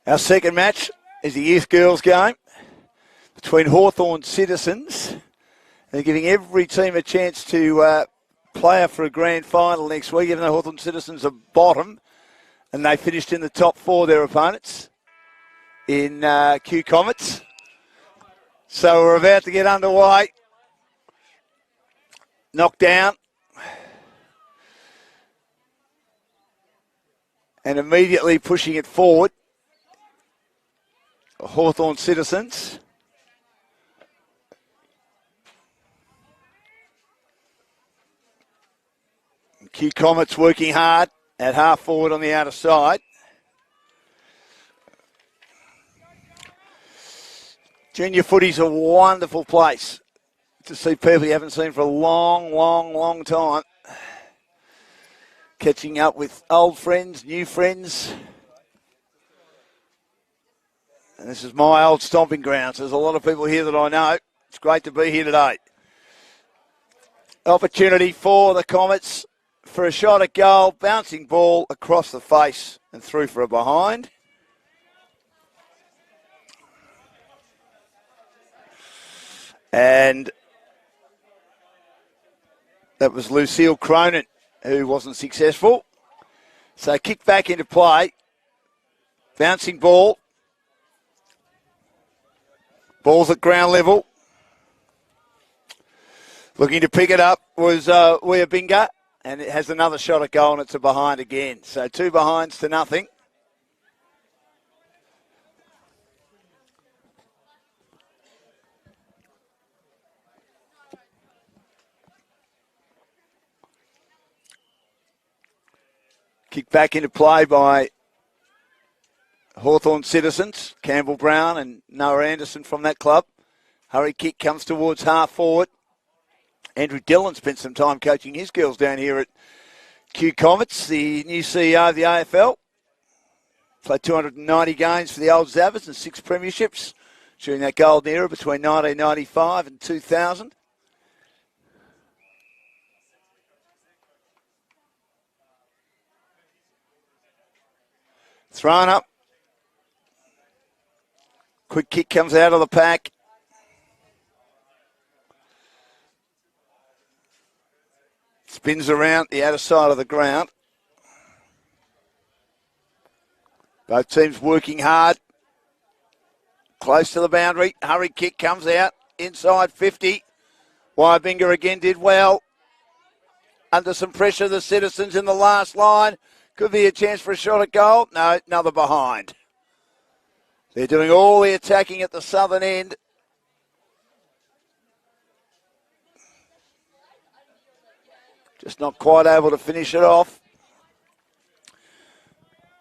Our second match is the youth girls game between Hawthorn Citizens. They're giving every team a chance to play for a grand final next week, even though Hawthorn Citizens are bottom, and they finished in the top four, their opponents, in Comets. So we're about to get underway. Knocked down. And immediately pushing it forward. Hawthorn Citizens. Comets working hard at half forward on the outer side. Junior footy's a wonderful place to see people you haven't seen for a long time. Catching up with old friends, new friends. And this is my old stomping grounds. There's a lot of people here that I know. It's great to be here today. Opportunity for the Comets for a shot at goal. Bouncing ball across the face and through for a behind. And that was Lucille Cronin, who wasn't successful. So kick back into play. Bouncing ball. Ball's at ground level. Looking to pick it up was Weabinga, and it has another shot at goal, and it's a behind again. So 2 behinds to nothing. Kick back into play by Hawthorn Citizens. Campbell Brown and Noah Anderson from that club. Hurry kick comes towards half forward. Andrew Dillon spent some time coaching his girls down here at Comets, the new CEO of the AFL. Played 290 games for the old Zabbers and 6 premierships during that golden era between 1995 and 2000. Thrown up. Quick kick comes out of the pack. Spins around the outer side of the ground. Both teams working hard. Close to the boundary. Hurry kick comes out. Inside 50. Wyabinga again did well. Under some pressure, the Citizens in the last line. Could be a chance for a shot at goal. No, another behind. They're doing all the attacking at the southern end. Just not quite able to finish it off.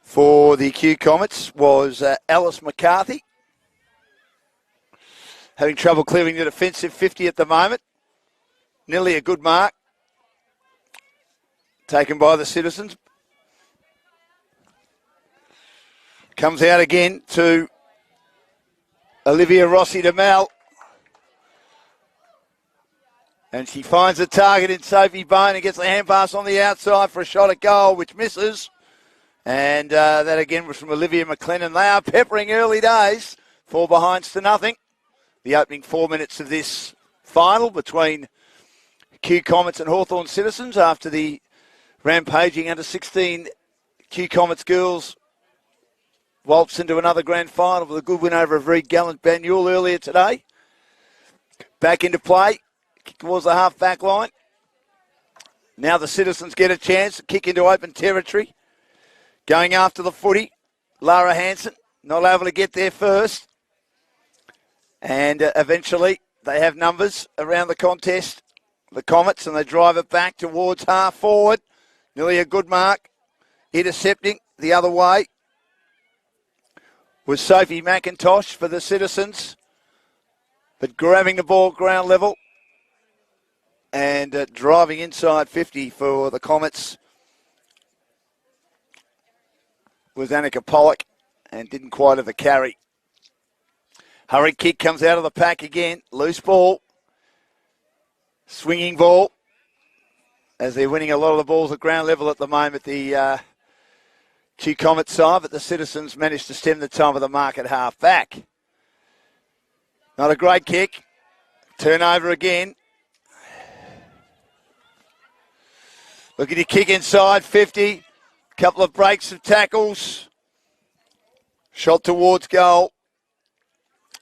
For the Comets was Alice McCarthy. Having trouble clearing the defensive 50 at the moment. Nearly a good mark. Taken by the Citizens. Comes out again to Olivia Rossi de Mel. And she finds a target in Sophie Bone and gets the hand pass on the outside for a shot at goal, which misses. And that again was from Olivia McLennan. They are peppering early days. 4 behinds to nothing. The opening 4 minutes of this final between Comets and Hawthorn Citizens after the rampaging under 16 Comets girls waltz into another grand final with a good win over a very gallant Banyule earlier today. Back into play. Kick towards the half-back line. Now the Citizens get a chance to kick into open territory. Going after the footy. Lara Hansen not able to get there first. And eventually they have numbers around the contest. The Comets, and they drive it back towards half forward. Nearly a good mark. Intercepting the other way was Sophie McIntosh for the Citizens. But grabbing the ball ground level and driving inside 50 for the Comets was Annika Pollock and didn't quite have the carry. Hurry kick comes out of the pack again. Loose ball. Swinging ball. As they're winning a lot of the balls at ground level at the moment, the Q Comets side, but the Citizens managed to stem the time of the mark at half back. Not a great kick. Turnover again. Look at your kick inside, 50. Couple of breaks of tackles. Shot towards goal.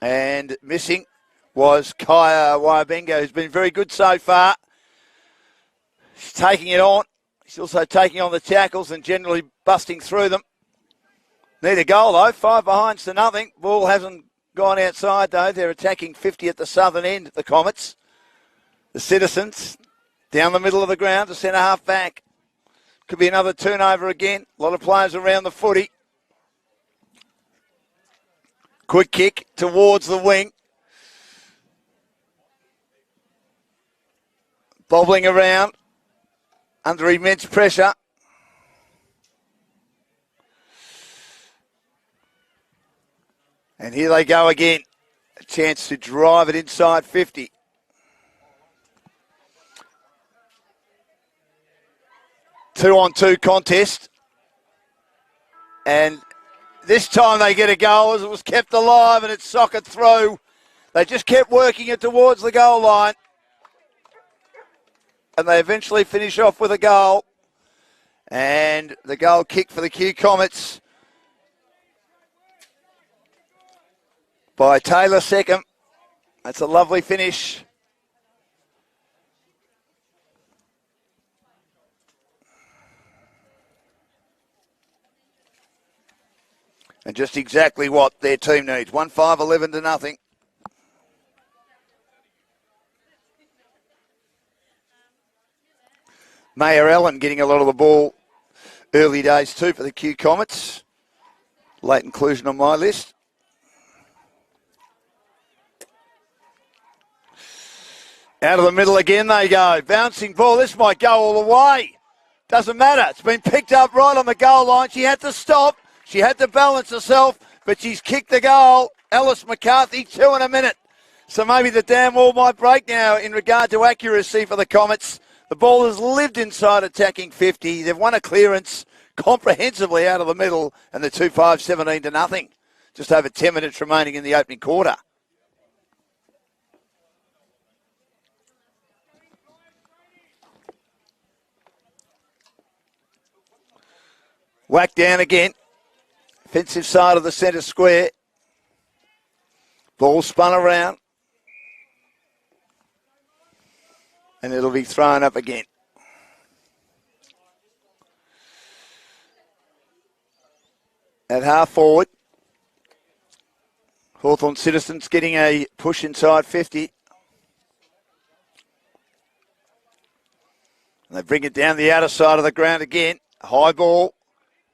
And missing was Kaya Wayabenga, who's been very good so far. He's taking it on. He's also taking on the tackles and generally busting through them. Need a goal, though. 5 behinds to nothing. Ball hasn't gone outside, though. They're attacking 50 at the southern end, the Comets. The Citizens down the middle of the ground to centre half back. Could be another turnover again. A lot of players around the footy. Quick kick towards the wing. Bobbling around under immense pressure. And here they go again. A chance to drive it inside 50. Two-on-two contest. And this time they get a goal as it was kept alive and it's socked through. They just kept working it towards the goal line. And they eventually finish off with a goal. And the goal kick for the Q Comets by Taylor Seckham. That's a lovely finish. And just exactly what their team needs. 1-5-11 to nothing. Mayor Allen getting a lot of the ball early days too for the Q Comets. Late inclusion on my list. Out of the middle again they go. Bouncing ball. This might go all the way. Doesn't matter. It's been picked up right on the goal line. She had to stop. She had to balance herself, but she's kicked the goal. Alice McCarthy, 2 in a minute. So maybe the damn wall might break now in regard to accuracy for the Comets. The ball has lived inside attacking 50. They've won a clearance comprehensively out of the middle, and the 2-5, 17 to nothing. Just over 10 minutes remaining in the opening quarter. Whack down again. Offensive side of the centre square. Ball spun around. And it'll be thrown up again. At half forward. Hawthorn Citizens getting a push inside 50. And they bring it down the outer side of the ground again. High ball.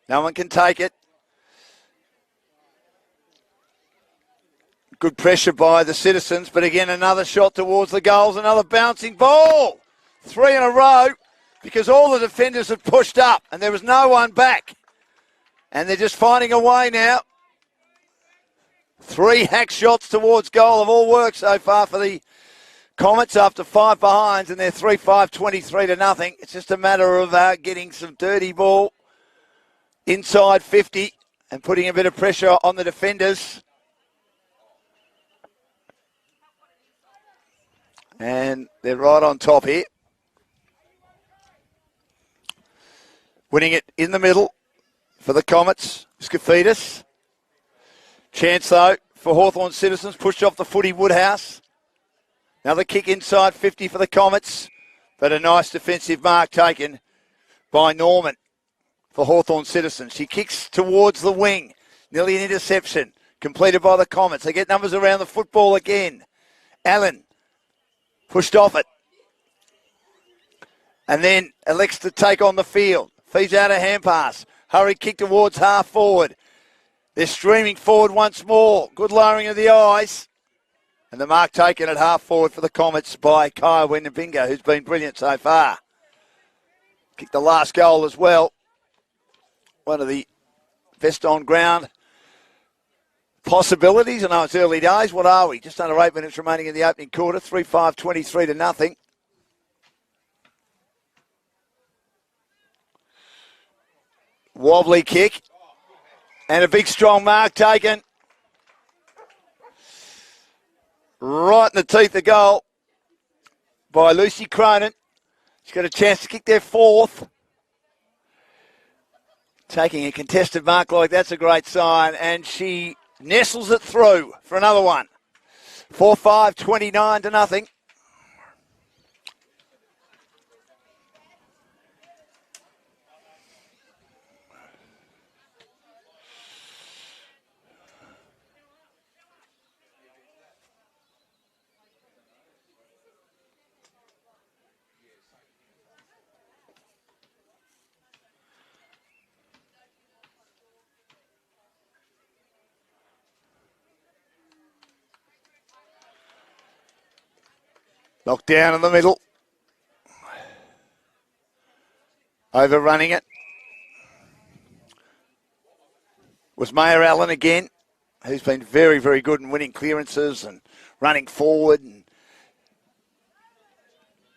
No one can take it. Good pressure by the Citizens, but again another shot towards the goals, another bouncing ball. 3 in a row because all the defenders had pushed up and there was no one back. And they're just finding a way now. 3 hack shots towards goal have all worked so far for the Comets after 5 behinds, and they're 3-5, 23 to nothing. It's just a matter of getting some dirty ball inside 50 and putting a bit of pressure on the defenders. And they're right on top here. Winning it in the middle for the Comets, Skafidas. Chance, though, for Hawthorn Citizens. Pushed off the footy, Woodhouse. Another kick inside 50 for the Comets. But a nice defensive mark taken by Norman for Hawthorn Citizens. She kicks towards the wing. Nearly an interception. Completed by the Comets. They get numbers around the football again. Allen. Pushed off it. And then elects to take on the field. Feeds out a hand pass. Hurry kick towards half forward. They're streaming forward once more. Good lowering of the eyes. And the mark taken at half forward for the Comets by Kaya Wenabinga, who's been brilliant so far. Kicked the last goal as well. One of the best on ground possibilities. I know it's early days. What are we? Just under 8 minutes remaining in the opening quarter. 3-5, 23 to nothing. Wobbly kick. And a big strong mark taken. Right in the teeth of goal by Lucy Cronin. She's got a chance to kick their fourth. Taking a contested mark like that's a great sign. And she nestles it through for another one. 4-5, 29 to nothing. Knocked down in the middle. Overrunning it was Mayor Allen again, who's been very, very good in winning clearances and running forward and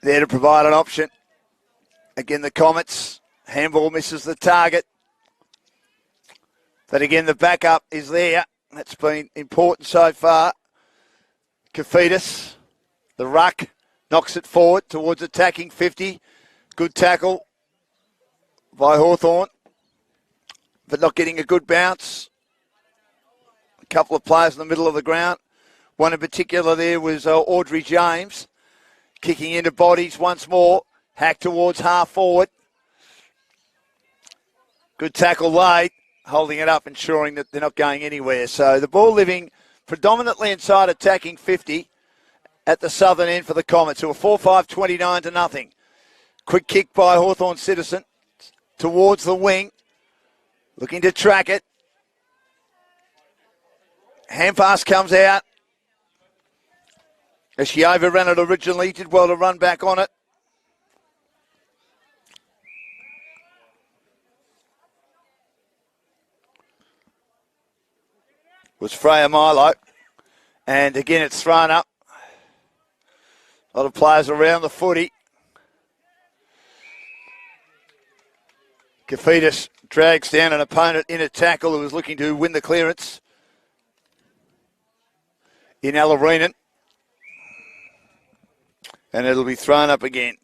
there to provide an option. Again, the Comets. Handball misses the target. But again, the backup is there. That's been important so far. Kafitas, the ruck, knocks it forward towards attacking 50. Good tackle by Hawthorn, but not getting a good bounce. A couple of players in the middle of the ground. One in particular there was Audrey James, kicking into bodies once more. Hack towards half forward. Good tackle late, holding it up, ensuring that they're not going anywhere. So the ball living predominantly inside attacking 50 at the southern end for the Comets, who are 4-5, 29 to nothing. Quick kick by Hawthorn Citizen towards the wing, looking to track it. Hand pass comes out. As she overran it originally, did well to run back on it. Was Freya Milo. And again, it's thrown up. A lot of players around the footy. Kafitas drags down an opponent in a tackle who was looking to win the clearance in Alareenan. And it'll be thrown up again.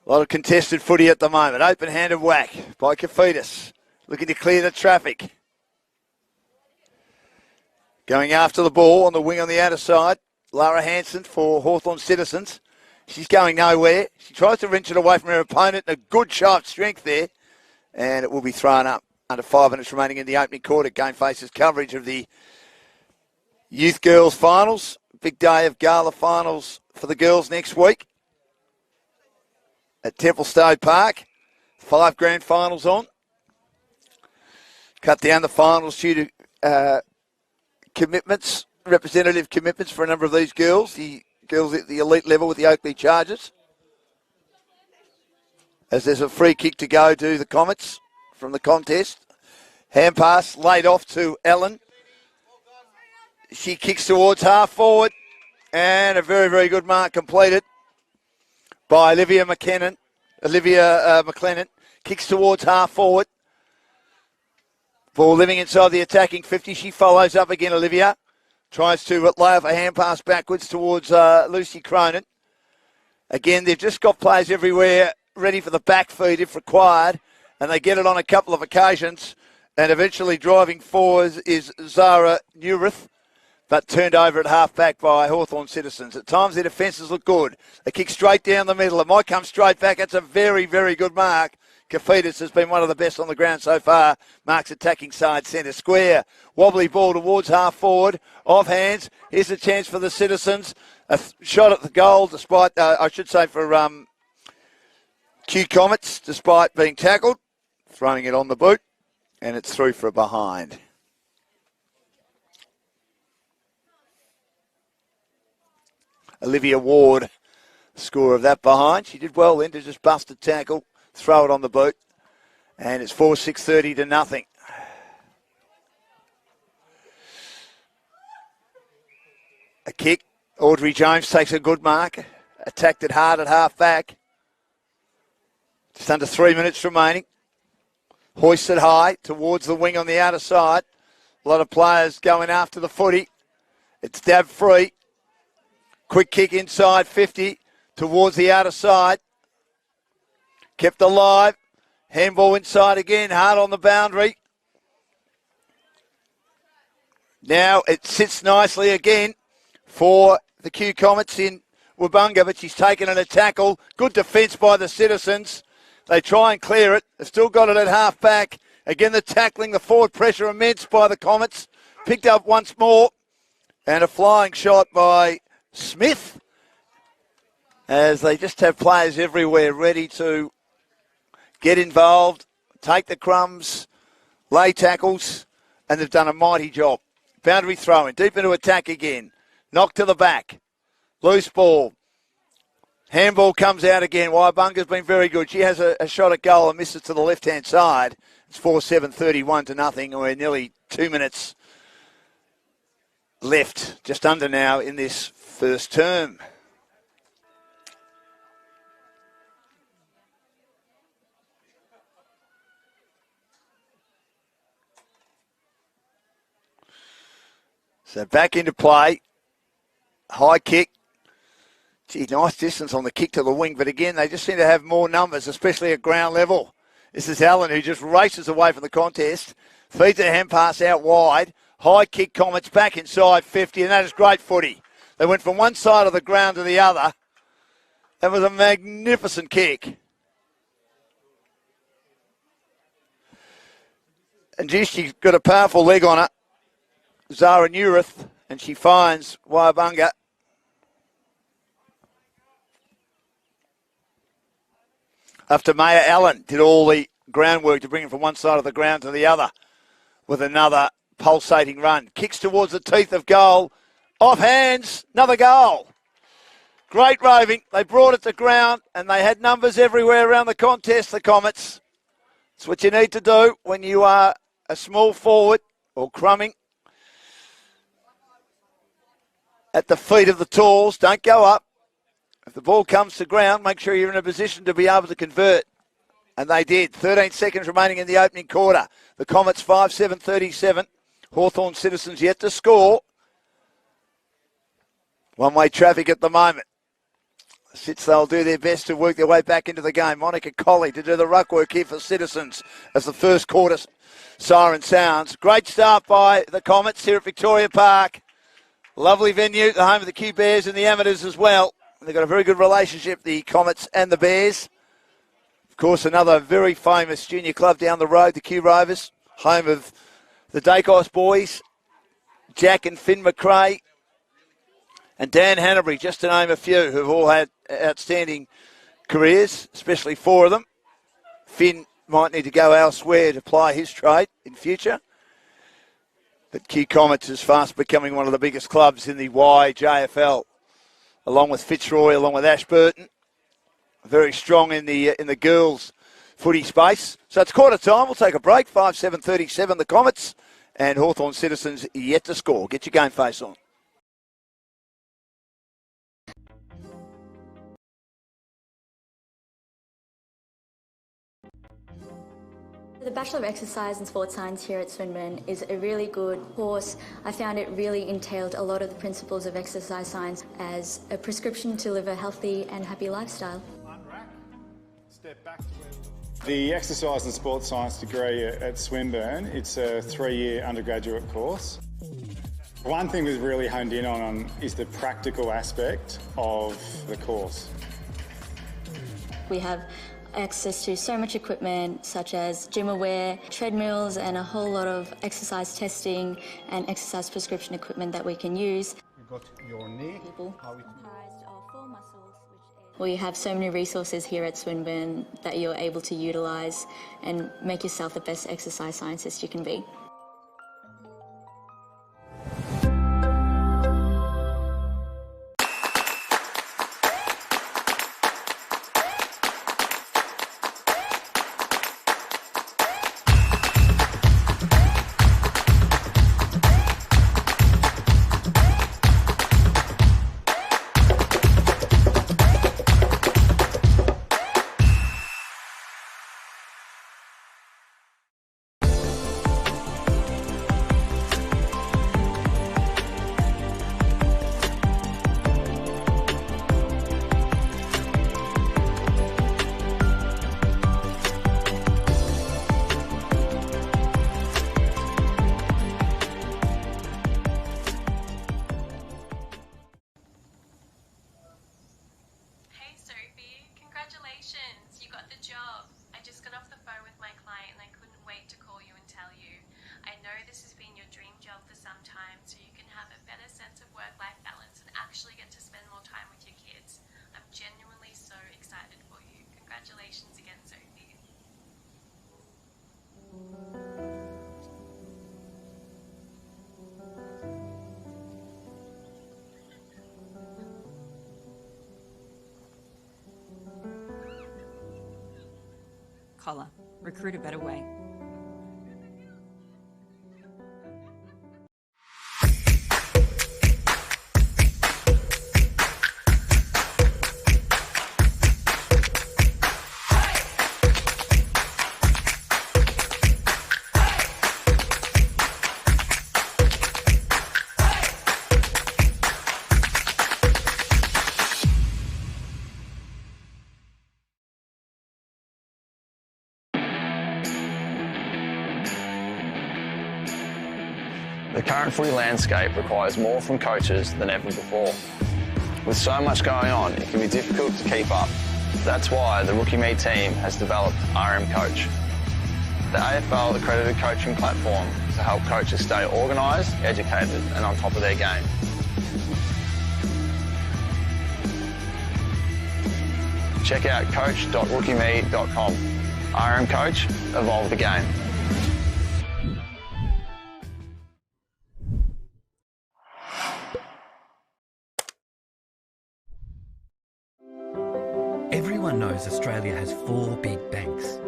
A lot of contested footy at the moment. Open-handed whack by Kafitas. Looking to clear the traffic. Going after the ball on the wing on the outer side. Lara Hansen for Hawthorn Citizens. She's going nowhere. She tries to wrench it away from her opponent. A good sharp strength there. And it will be thrown up. Under 5 minutes remaining in the opening quarter. Game faces coverage of the Youth Girls Finals. Big day of gala finals for the girls next week at Templestowe Park. 5 grand finals on. Cut down the finals due to commitments, representative commitments for a number of these girls. The girls at the elite level with the Oakley Chargers. As there's a free kick to go to the Comets from the contest. Hand pass laid off to Ellen. She kicks towards half forward. And a very, very good mark completed by Olivia McLennan. Kicks towards half forward. Ball living inside the attacking 50. She follows up again, Olivia. Tries to lay off a hand pass backwards towards Lucy Cronin. Again, they've just got players everywhere ready for the back feed if required. And they get it on a couple of occasions. And eventually driving forward is Zara Newrith, but turned over at half-back by Hawthorn Citizens. At times, their defences look good. They kick straight down the middle. It might come straight back. That's a very, very good mark. Kafitas has been one of the best on the ground so far. Marks attacking side centre square. Wobbly ball towards half-forward. Off hands. Here's a chance for the Citizens. A shot at the goal, despite, for Q Comets, despite being tackled. Throwing it on the boot. And it's through for a behind. Olivia Ward, score of that behind. She did well then to just bust a tackle, throw it on the boot. And it's 4-6-30 to nothing. A kick. Audrey James takes a good mark. Attacked it hard at half back. Just under 3 minutes remaining. Hoisted high towards the wing on the outer side. A lot of players going after the footy. It's dab free. Quick kick inside 50 towards the outer side. Kept alive. Handball inside again. Hard on the boundary. Now it sits nicely again for the Q Comets in Wabunga, but she's taken in a tackle. Good defence by the Citizens. They try and clear it. They've still got it at half back. Again, the tackling, the forward pressure immense by the Comets. Picked up once more. And a flying shot by Smith. As they just have players everywhere ready to get involved, take the crumbs, lay tackles, and they've done a mighty job. Boundary throw-in, deep into attack again. Knock to the back. Loose ball. Handball comes out again. Wabunga's been very good. She has a shot at goal and misses to the left-hand side. It's 4-7, 31-0. We're nearly 2 minutes left, just under now in this first term. So back into play. High kick. Gee, nice distance on the kick to the wing, but again, they just seem to have more numbers, especially at ground level. This is Allen, who just races away from the contest. Feeds a hand pass out wide. High kick, Comets back inside 50, and that is great footy. They went from one side of the ground to the other. That was a magnificent kick. And gee, she's got a powerful leg on her. Zara Newrith, and she finds Wabunga. After Maya Allen did all the groundwork to bring it from one side of the ground to the other with another pulsating run. Kicks towards the teeth of goal. Off hands, another goal. Great roving. They brought it to ground and they had numbers everywhere around the contest, the Comets. It's what you need to do when you are a small forward or crumbing at the feet of the talls. Don't go up. If the ball comes to ground, make sure you're in a position to be able to convert. And they did. 13 seconds remaining in the opening quarter. The Comets 5-7, 37. Hawthorn Citizens yet to score. One-way traffic at the moment. Citz, they'll do their best to work their way back into the game. Monica Colley to do the ruck work here for Citizens as the first quarter siren sounds. Great start by the Comets here at Victoria Park. Lovely venue, the home of the Q Bears and the Amateurs as well. They've got a very good relationship, the Comets and the Bears. Of course, another very famous junior club down the road, the Q Rovers, home of the Dacos boys, Jack and Finn McRae, and Dan Hanbury, just to name a few, who've all had outstanding careers, especially four of them. Finn might need to go elsewhere to ply his trade in future. But Q Comets is fast becoming one of the biggest clubs in the YJFL, along with Fitzroy, along with Ashburton. Very strong in the girls' footy space. So it's quarter time. We'll take a break. 5-7, 37, the Comets, and Hawthorn Citizens yet to score. Get your game face on. The Bachelor of Exercise and Sports Science here at Swinburne is a really good course. I found it really entailed a lot of the principles of exercise science as a prescription to live a healthy and happy lifestyle. Step back to the Exercise and Sports Science degree at Swinburne, it's a 3-year undergraduate course. One thing we've really honed in on is the practical aspect of the course. We have access to so much equipment such as gym aware, treadmills, and a whole lot of exercise testing and exercise prescription equipment that we can use. You've got your knee. We have so many resources here at Swinburne that you're able to utilise and make yourself the best exercise scientist you can be. job. I just got off the phone with my client and I couldn't wait to call you and tell you. I know this has been your dream job for some time, so you can have a better sense of work-life balance and actually get to spend more time with your kids. I'm genuinely so excited for you. Congratulations again, Sophie. Collar. Recruit a better way. The current footy landscape requires more from coaches than ever before. With so much going on, it can be difficult to keep up. That's why the Rookie Me team has developed RM Coach, the AFL accredited coaching platform to help coaches stay organised, educated and on top of their game. Check out coach.rookieme.com. RM Coach, evolve the game. Everyone knows Australia has 4 big banks.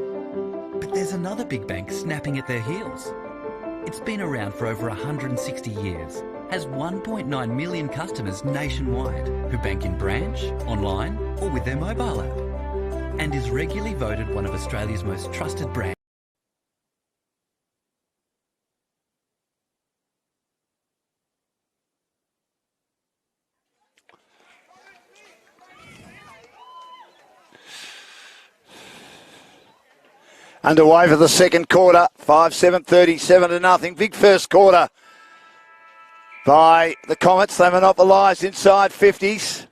But there's another big bank snapping at their heels. It's been around for over 160 years, has 1.9 million customers nationwide who bank in branch, online or with their mobile app, and is regularly voted one of Australia's most trusted brands. Underway for the second quarter, 5-7, 37-0. Big first quarter by the Comets. They monopolised inside 50s.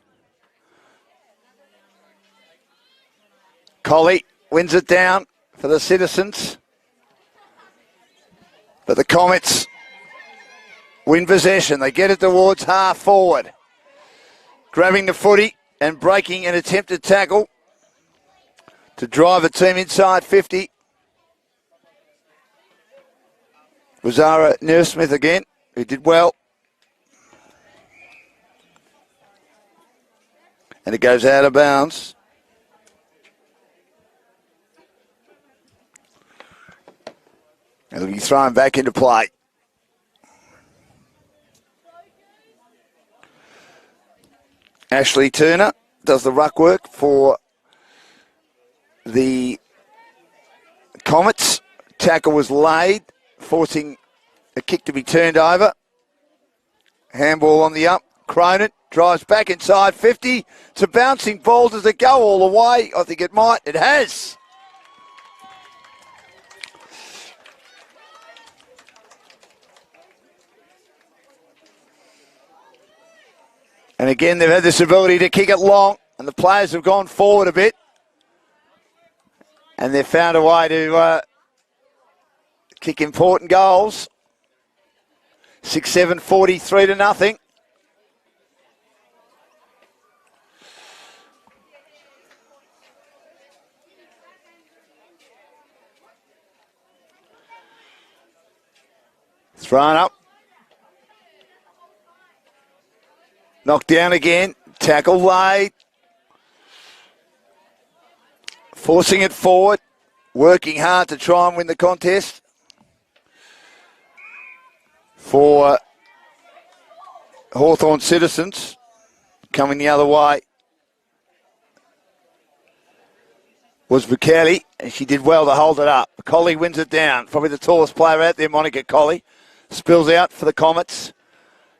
Colley wins it down for the Citizens. But the Comets win possession. They get it towards half forward. Grabbing the footy and breaking an attempted tackle to drive a team inside 50. Was Zara Nersmith again, who did well. And it goes out of bounds. It'll be thrown back into play. Ashley Turner does the ruck work for the Comets. Tackle was laid, forcing a kick to be turned over. Handball on the up. Cronin drives back inside 50. It's a bouncing ball. Does it go all the way? I think it might. It has. And again, they've had this ability to kick it long, and the players have gone forward a bit. And they've found a way to kick important goals. 6-7, 43-0. Thrown up. Knocked down again. Tackle laid. Forcing it forward. Working hard to try and win the contest. For Hawthorn Citizens. Coming the other way was Bukeli, and she did well to hold it up. Colley wins it down. Probably the tallest player out there, Monica Colley. Spills out for the Comets.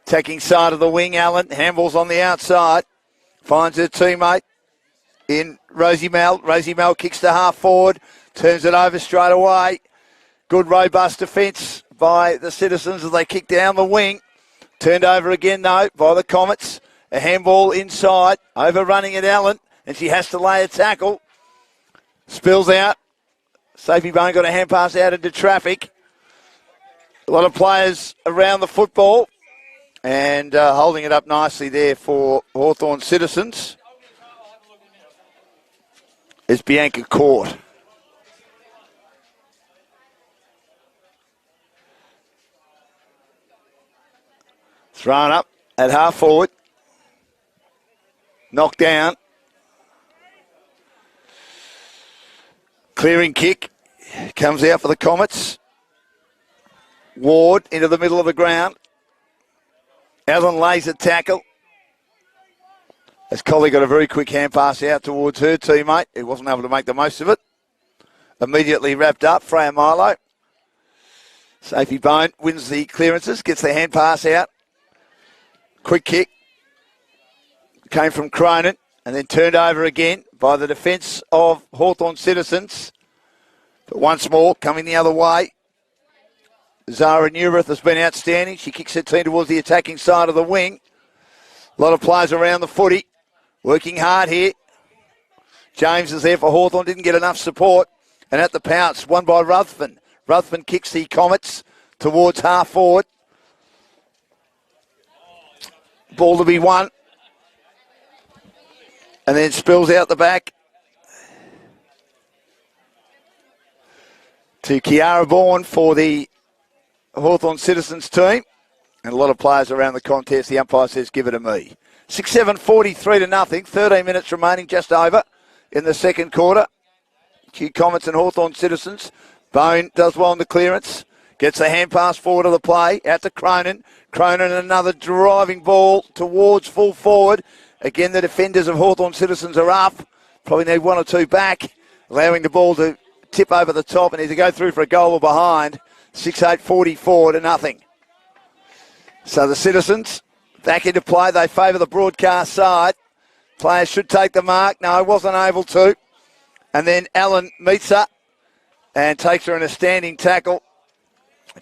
Attacking side of the wing, Allen. Handballs on the outside. Finds her teammate in Rosie Mel. Rosie Mel kicks to half forward. Turns it over straight away. Good robust defence by the Citizens as they kick down the wing. Turned over again, though, by the Comets. A handball inside. Overrunning at Allen. And she has to lay a tackle. Spills out. Sophie Bone got a hand pass out into traffic. A lot of players around the football and holding it up nicely there for Hawthorn Citizens is Bianca Court. Thrown up at half forward. Knocked down. Clearing kick. Comes out for the Comets. Ward into the middle of the ground. Allen lays a tackle. As Collie got a very quick hand pass out towards her teammate, who wasn't able to make the most of it. Immediately wrapped up, Freya Milo. Sophie Bone wins the clearances, gets the hand pass out. Quick kick. Came from Cronin and then turned over again by the defence of Hawthorn Citizens. But once more, coming the other way. Zara Newbirth has been outstanding. She kicks her team towards the attacking side of the wing. A lot of players around the footy. Working hard here. James is there for Hawthorn. Didn't get enough support. And at the pounce, won by Ruthven. Ruthven kicks the Comets towards half forward. Ball to be won. And then spills out the back to Kiara Bourne for the Hawthorn Citizens team. And a lot of players around the contest. The umpire says, give it to me. 6-7, 43-0. 13 minutes remaining, just over, in the second quarter. Q Comets and Hawthorn Citizens. Bone does well on the clearance. Gets the hand pass forward of the play. Out to Cronin. Cronin, another driving ball towards full forward. Again, the defenders of Hawthorn Citizens are up. Probably need one or two back. Allowing the ball to tip over the top and either go through for a goal or behind. 6-8, 44-0. So the Citizens back into play. They favour the broadcast side. Players should take the mark. No, wasn't able to. And then Allen meets her and takes her in a standing tackle.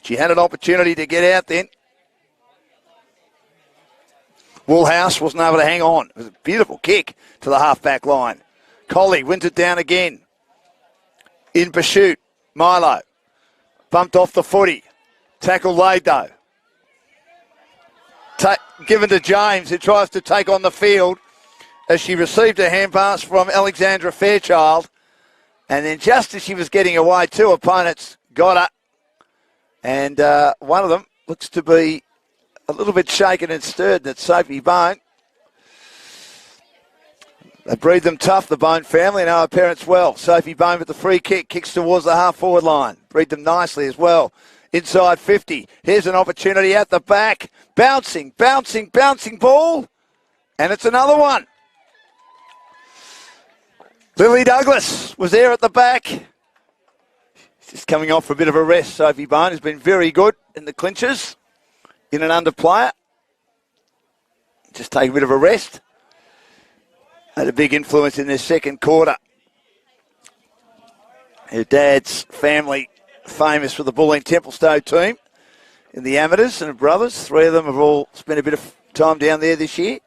She had an opportunity to get out then. Woolhouse wasn't able to hang on. It was a beautiful kick to the half-back line. Collie wins it down again. In pursuit. Milo. Bumped off the footy. Tackle laid though. Given to James, who tries to take on the field as she received a hand pass from Alexandra Fairchild. And then just as she was getting away, two opponents got her. And one of them looks to be a little bit shaken and stirred. That's Sophie Bone. They breed them tough, the Bone family, and our parents well. Sophie Bone with the free kick, kicks towards the half-forward line. Breed them nicely as well. Inside 50. Here's an opportunity at the back. Bouncing ball. And it's another one. Lily Douglas was there at the back. Just coming off for a bit of a rest. Sophie Bone has been very good in the clinches. In and under player. Just take a bit of a rest. Had a big influence in their second quarter. Her dad's family famous for the Bulleen Templestowe team in the amateurs, and her brothers. Three of them have all spent a bit of time down there this year.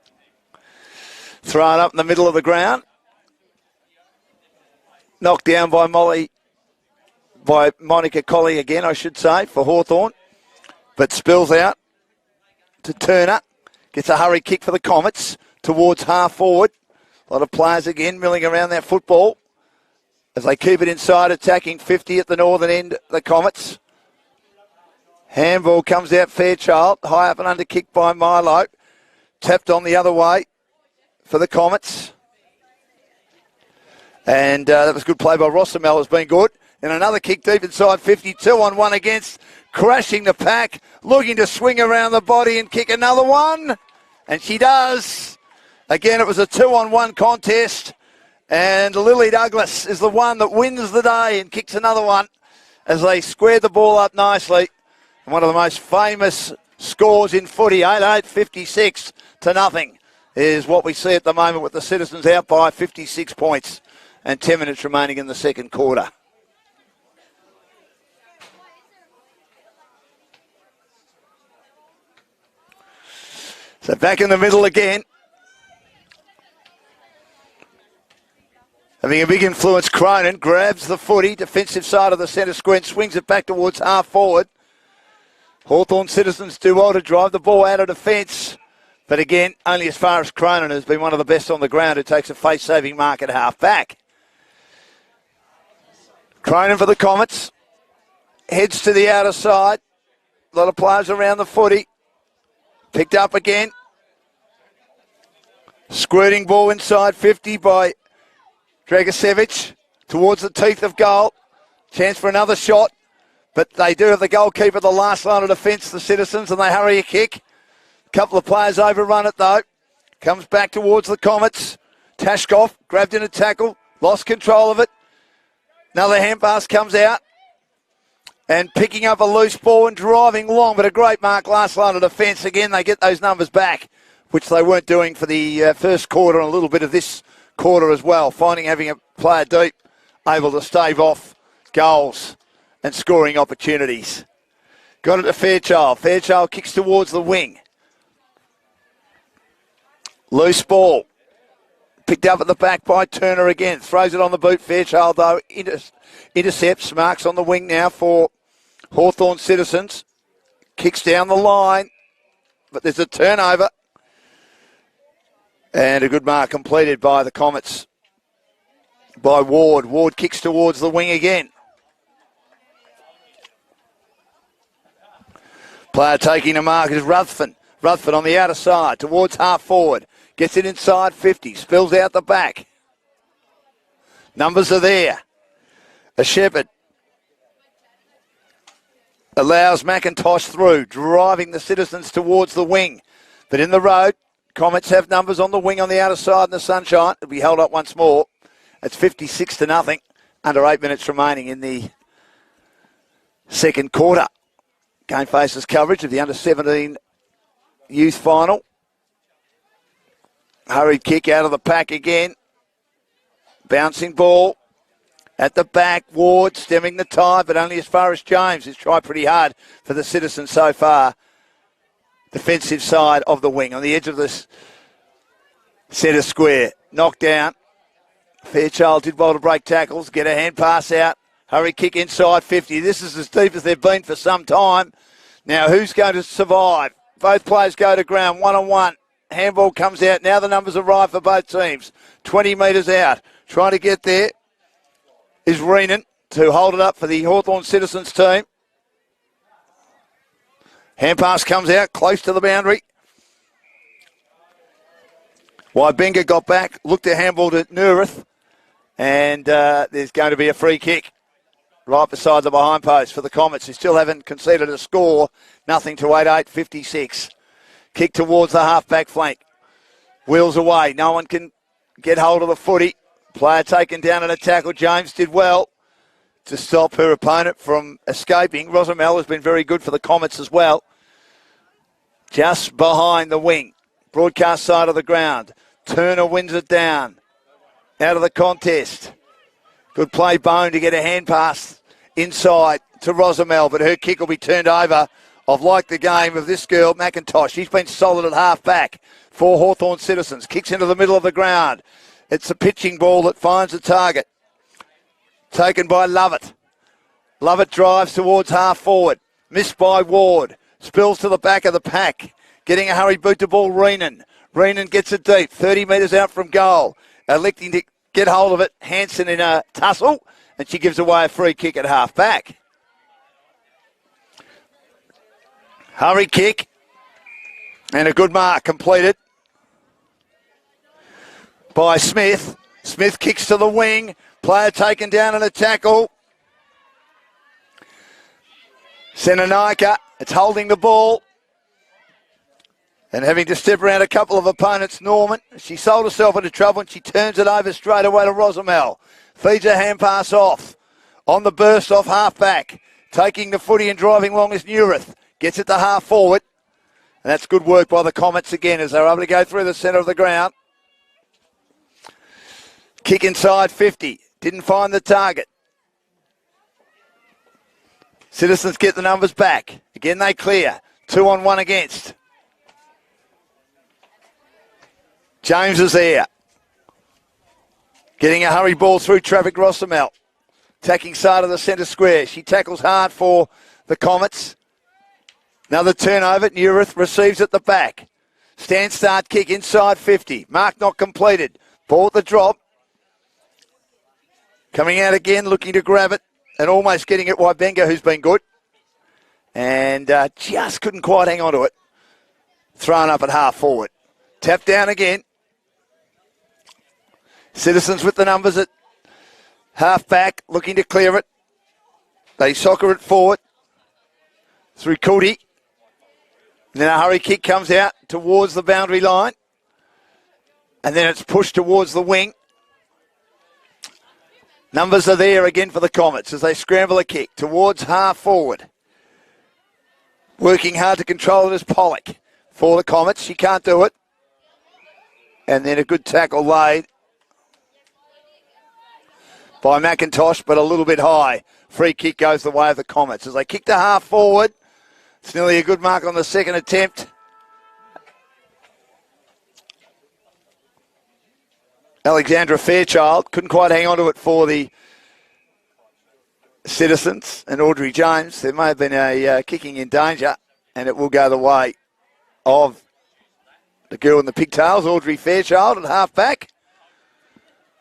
Thrown up in the middle of the ground. Knocked down by Monica Collie again, I should say, for Hawthorn. But spills out to Turner. Gets a hurry kick for the Comets towards half forward. A lot of players again milling around that football as they keep it inside, attacking 50 at the northern end, the Comets. Handball comes out Fairchild. High up and under kick by Milo. Tapped on the other way for the Comets. And that was good play by Rosamel, has been good. And another kick deep inside 50, 2-on-1 against, crashing the pack, looking to swing around the body and kick another one. And she does. Again, it was a 2-on-1 contest. And Lily Douglas is the one that wins the day and kicks another one as they squared the ball up nicely. And one of the most famous scores in footy, 8-8, 56-0, is what we see at the moment with the Citizens out by 56 points and 10 minutes remaining in the second quarter. So back in the middle again. Having a big influence, Cronin grabs the footy, defensive side of the centre square, and swings it back towards half forward. Hawthorn Citizens do well to drive the ball out of defence. But again, only as far as Cronin has been one of the best on the ground who takes a face-saving mark at half back. Cronin for the Comets. Heads to the outer side. A lot of players around the footy. Picked up again. Squirting ball inside 50 by Dragicevic towards the teeth of goal. Chance for another shot. But they do have the goalkeeper, the last line of defence, the Citizens, and they hurry a kick. A couple of players overrun it, though. Comes back towards the Comets. Tashkov grabbed in a tackle, lost control of it. Another hand pass comes out. And picking up a loose ball and driving long, but a great mark, last line of defence. Again, they get those numbers back, which they weren't doing for the first quarter and a little bit of this quarter as well. Finding having a player deep, able to stave off goals and scoring opportunities. Got it to Fairchild. Fairchild kicks towards the wing. Loose ball. Picked up at the back by Turner again. Throws it on the boot. Fairchild, though, intercepts. Marks on the wing now for Hawthorn Citizens. Kicks down the line. But there's a turnover. And a good mark completed by the Comets. By Ward. Ward kicks towards the wing again. Player taking a mark is Ruthven. Ruthven on the outer side towards half forward. Gets it inside 50. Spills out the back. Numbers are there. A Shepherd allows McIntosh through, driving the Citizens towards the wing. But in the road, Comets have numbers on the wing on the outer side in the sunshine. It'll be held up once more. It's 56-0. Under 8 minutes remaining in the second quarter. Game faces coverage of the under-17 youth final. Hurried kick out of the pack again. Bouncing ball at the back. Ward stemming the tide, but only as far as James, who's tried pretty hard for the Citizens so far. Defensive side of the wing on the edge of this centre square. Knocked down. Fairchild did well to break tackles, get a hand pass out. Hurry kick inside 50. This is as deep as they've been for some time. Now, who's going to survive? Both players go to ground, one-on-one. Handball comes out. Now the numbers arrive for both teams. 20 metres out. Trying to get there is Reenan to hold it up for the Hawthorn Citizens team. Hand pass comes out, close to the boundary. Wybenga got back, looked at handball to Nurith, and there's going to be a free kick right beside the behind post for the Comets, who still haven't conceded a score. Nothing to 8-8, 56. Kick towards the half-back flank. Wheels away. No one can get hold of the footy. Player taken down in a tackle. James did well to stop her opponent from escaping. Rosamel has been very good for the Comets as well. Just behind the wing. Broadcast side of the ground. Turner wins it down. Out of the contest. Good play, Bone, to get a hand pass inside to Rosamel, but her kick will be turned over. I've liked the game of this girl, McIntosh. She's been solid at half-back for Hawthorn Citizens. Kicks into the middle of the ground. It's a pitching ball that finds the target. Taken by Lovett. Lovett drives towards half-forward. Missed by Ward. Spills to the back of the pack. Getting a hurry boot to ball, Reenan. Reenan gets it deep, 30 metres out from goal. Electing to get hold of it. Hanson in a tussle, and she gives away a free kick at half-back. Hurry kick, and a good mark completed by Smith. Smith kicks to the wing. Player taken down in a tackle. Senanaika, it's holding the ball. And having to step around a couple of opponents, Norman. She sold herself into trouble and she turns it over straight away to Rosamel. Feeds a hand pass off. On the burst off half-back. Taking the footy and driving long is Nurith. Gets it to half-forward. And that's good work by the Comets again as they're able to go through the centre of the ground. Kick inside 50. Didn't find the target. Citizens get the numbers back. Again, they clear. 2-on-1 against. James is there. Getting a hurry ball through traffic, Rosamel. Attacking side of the centre square. She tackles hard for the Comets. Another turnover. Neurath receives at the back. Stand start kick inside 50. Mark not completed. Ball at the drop. Coming out again, looking to grab it. And almost getting it, Wybenga, who's been good. And just couldn't quite hang on to it. Thrown up at half forward. Tap down again. Citizens with the numbers at half back, looking to clear it. They soccer it forward through Cootie. Then a hurry kick comes out towards the boundary line. And then it's pushed towards the wing. Numbers are there again for the Comets as they scramble a kick towards half forward. Working hard to control it is Pollock for the Comets. She can't do it. And then a good tackle laid by McIntosh, but a little bit high. Free kick goes the way of the Comets as they kick to half forward. It's nearly a good mark on the second attempt. Alexandra Fairchild couldn't quite hang on to it for the Citizens. And Audrey James, there may have been a kicking in danger, and it will go the way of the girl in the pigtails, Audrey Fairchild at half back.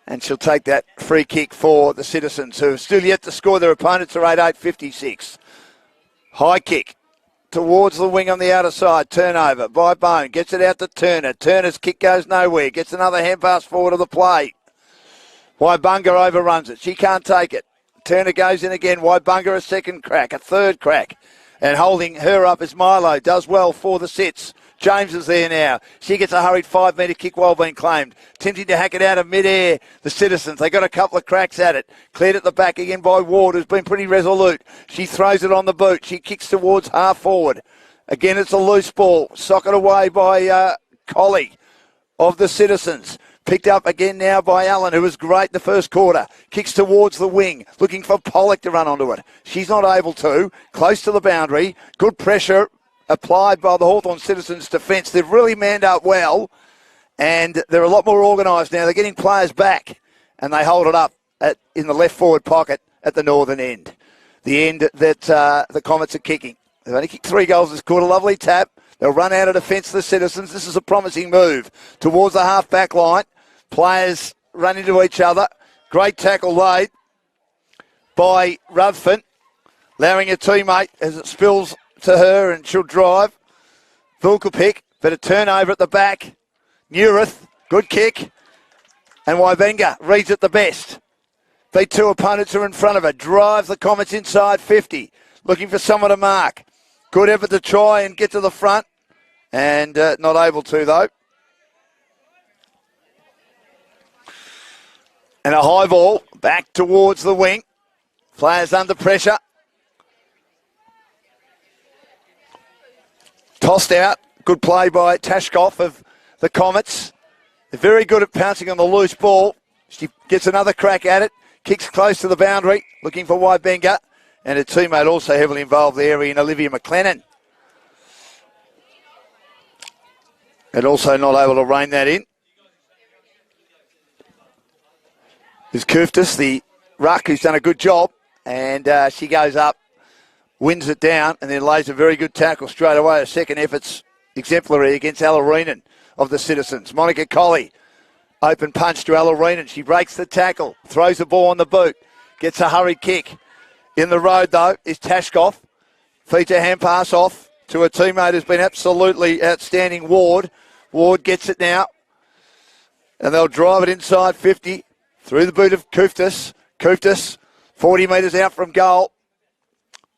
And she'll take that free kick for the Citizens, who have still yet to score. Their opponents are 8-8-56. High kick towards the wing on the outer side. Turnover by Bone. Gets it out to Turner. Turner's kick goes nowhere. Gets another hand pass forward of the play. Waibunga overruns it. She can't take it. Turner goes in again. Waibunga a second crack, a third crack. And holding her up is Milo. Does well for the Citz. James is there now. She gets a hurried 5-metre kick while being claimed. Attempting to hack it out of mid-air. The Citizens, they got a couple of cracks at it. Cleared at the back again by Ward, who's been pretty resolute. She throws it on the boot. She kicks towards half forward. Again, it's a loose ball. Socket away by Collie of the Citizens. Picked up again now by Allen, who was great in the first quarter. Kicks towards the wing, looking for Pollock to run onto it. She's not able to. Close to the boundary. Good pressure applied by the Hawthorn Citizens defence. They've really manned up well, and they're a lot more organised now. They're getting players back, and they hold it up in the left forward pocket at the northern end. The end that the Comets are kicking. They've only kicked 3 goals this quarter. Lovely tap. They'll run out of defence, the Citizens. This is a promising move towards the half-back line. Players run into each other. Great tackle laid by Rutherford, allowing a teammate as it spills to her, and she'll drive. Vulkapic, but a turnover at the back. Neurath, good kick. And Wybenga reads it the best. The 2 opponents are in front of her. Drives the Comets inside 50. Looking for someone to mark. Good effort to try and get to the front. And not able to, though. And a high ball back towards the wing. Players under pressure. Tossed out. Good play by Tashkov of the Comets. They're very good at pouncing on the loose ball. She gets another crack at it. Kicks close to the boundary. Looking for Wybenga. And her teammate also heavily involved there in Olivia McLennan. And also not able to rein that in is Kuftis, the ruck, who's done a good job. And she goes up, wins it down, and then lays a very good tackle straight away. Her second effort's exemplary against Alareenan of the Citizens. Monica Colley, open punch to Alareenan. She breaks the tackle, throws the ball on the boot, gets a hurried kick. In the road, though, is Tashkov. Feeds a hand pass off to a teammate who's been absolutely outstanding, Ward. Ward gets it now. And they'll drive it inside 50 through the boot of Kuftis. Kuftis, 40 metres out from goal.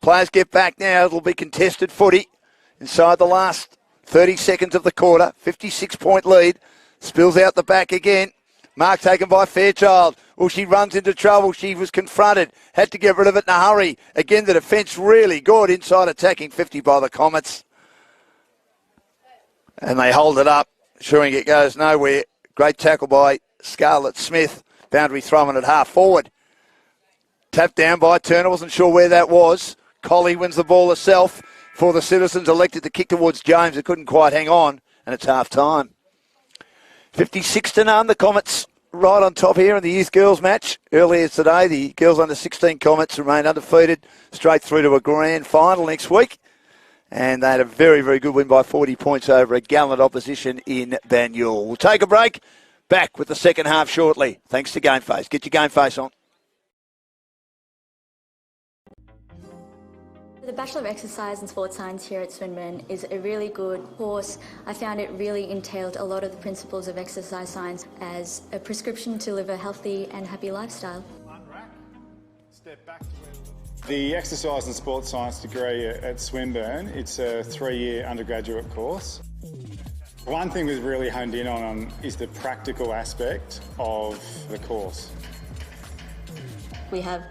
Players get back now. It'll be contested footy inside the last 30 seconds of the quarter. 56-point lead. Spills out the back again. Mark taken by Fairchild. Well, she runs into trouble. She was confronted. Had to get rid of it in a hurry. Again, the defence really good. Inside attacking 50 by the Comets. And they hold it up, ensuring it goes nowhere. Great tackle by Scarlett Smith. Boundary throwing at half forward. Tapped down by Turner. Wasn't sure where that was. Colley wins the ball herself for the Citizens. Elected to kick towards James. It couldn't quite hang on. And it's half time. 56-0. The Comets right on top here in the youth girls match. Earlier today, the girls under 16 Comets remain undefeated straight through to a grand final next week. And they had a very, very good win by 40 points over a gallant opposition in Banyule. We'll take a break. Back with the second half shortly. Thanks to Game Face. Get your Game Face on. The Bachelor of Exercise and Sports Science here at Swinburne is a really good course. I found it really entailed a lot of the principles of exercise science as a prescription to live a healthy and happy lifestyle. Step back to the Exercise and Sports Science degree at Swinburne. It's a 3-year undergraduate course. One thing we've really honed in on is the practical aspect of the course. We have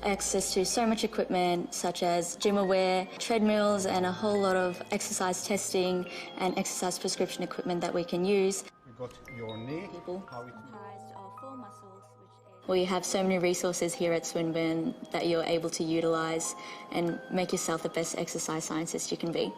access to so much equipment such as gym aware, treadmills and a whole lot of exercise testing and exercise prescription equipment that we can use. You've got your knee. We have so many resources here at Swinburne that you're able to utilise and make yourself the best exercise scientist you can be.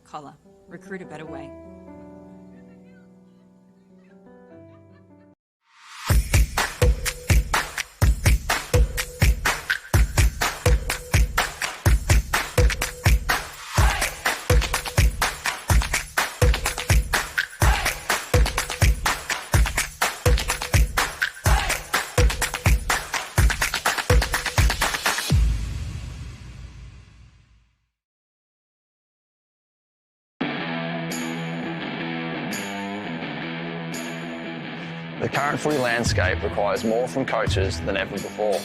Collar. Recruit a better way. The current footy landscape requires more from coaches than ever before.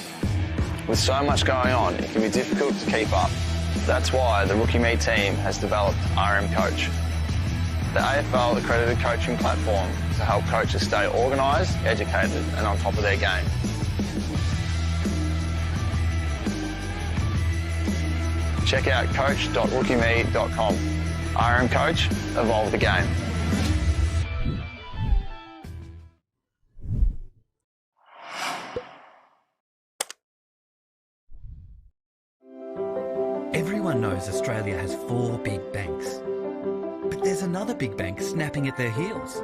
With so much going on, it can be difficult to keep up. That's why the Rookie Me team has developed RM Coach, the AFL accredited coaching platform to help coaches stay organised, educated and on top of their game. Check out coach.rookieme.com. RM Coach, evolve the game. Everyone knows Australia has 4 big banks. But there's another big bank snapping at their heels.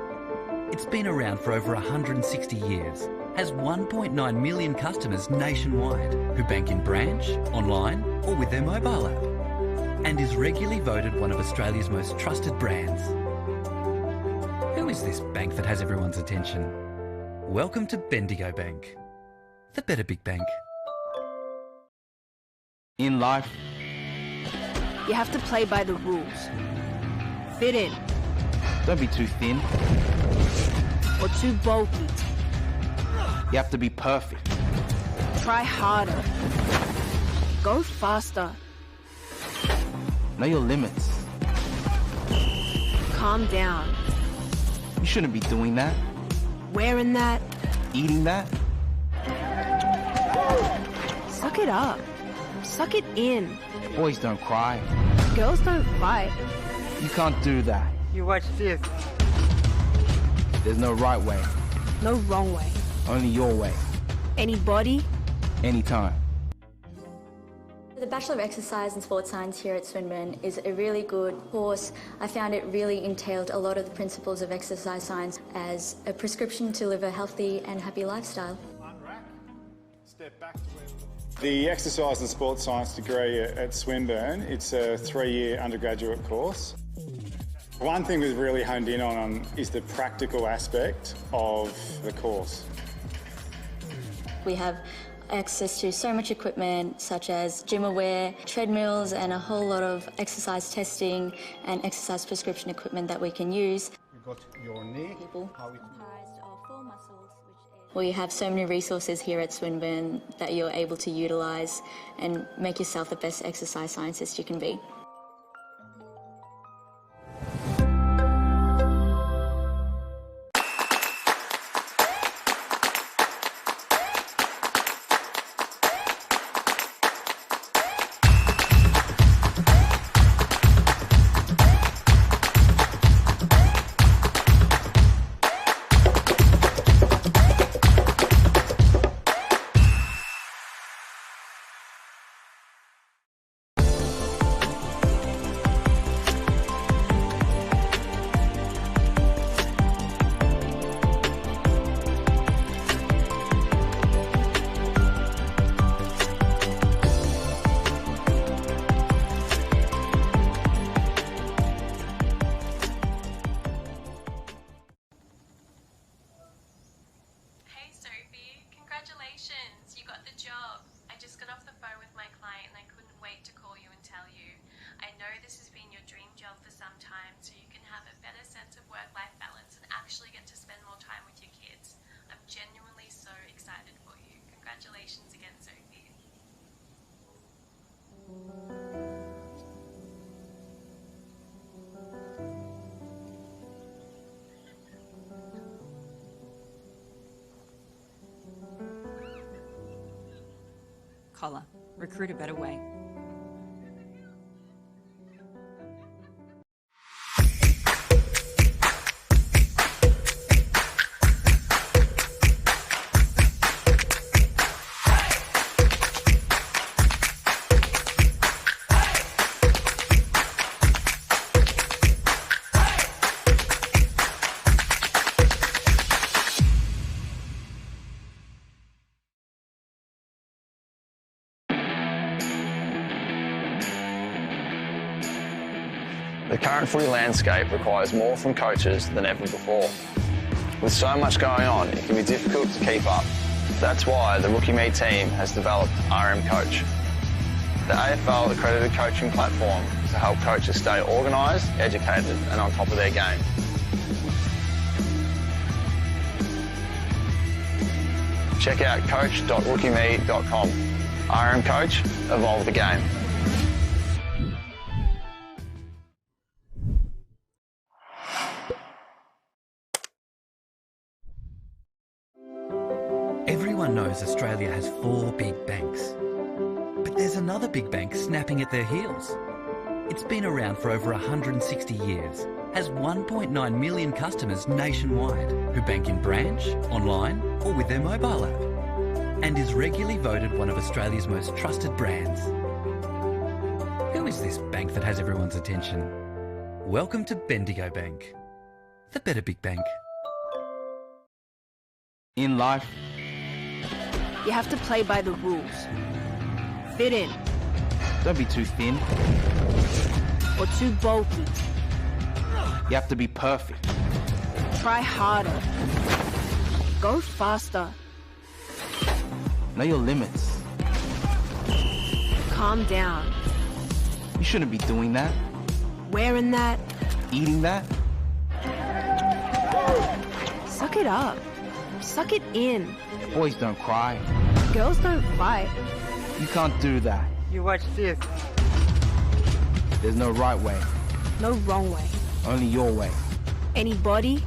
It's been around for over 160 years, has 1.9 million customers nationwide who bank in branch, online or with their mobile app, and is regularly voted one of Australia's most trusted brands. Who is this bank that has everyone's attention? Welcome to Bendigo Bank, the better big bank. In life, you have to play by the rules. Fit in. Don't be too thin. Or too bulky. You have to be perfect. Try harder. Go faster. Know your limits. Calm down. You shouldn't be doing that. Wearing that. Eating that. Suck it up. Suck it in. Boys don't cry. Girls don't fight. You can't do that. You watch this. There's no right way. No wrong way. Only your way. Anybody. Anytime. The Bachelor of Exercise and Sports Science here at Swinburne is a really good course. I found it really entailed a lot of the principles of exercise science as a prescription to live a healthy and happy lifestyle. Step back to the Exercise and Sports Science degree at Swinburne, it's a 3-year undergraduate course. One thing we've really honed in on is the practical aspect of the course. We have access to so much equipment such as gym aware, treadmills and a whole lot of exercise testing and exercise prescription equipment that we can use. You've got your knee. We have so many resources here at Swinburne that you're able to utilise and make yourself the best exercise scientist you can be. Congratulations, you got the job. I just got off the phone with my client and I couldn't wait to call you and tell you. I know this has been your dream job for some time, so you can have a better sense of work-life balance and actually get to spend more time with your kids. I'm genuinely so excited for you. Congratulations again, Sophie. Collar. Recruit a better way. The current footy landscape requires more from coaches than ever before. With so much going on, it can be difficult to keep up. That's why the Rookie Me team has developed RM Coach, the AFL accredited coaching platform to help coaches stay organised, educated and on top of their game. Check out coach.rookieme.com. RM Coach, evolve the game. Everyone knows Australia has 4 big banks. But there's another big bank snapping at their heels. It's been around for over 160 years, has 1.9 million customers nationwide who bank in branch, online or with their mobile app, and is regularly voted one of Australia's most trusted brands. Who is this bank that has everyone's attention? Welcome to Bendigo Bank, the better big bank. In life, You have to play by the rules. Fit in. don't be too thin. Or too bulky. You have to be perfect. Try harder. Go faster. Know your limits. Calm down. You shouldn't be doing that. Wearing that. Eating that. Suck it up. Suck it in. Boys don't cry. Girls don't fight. You can't do that. You watch this. There's no right way. No wrong way. Only your way. Anybody.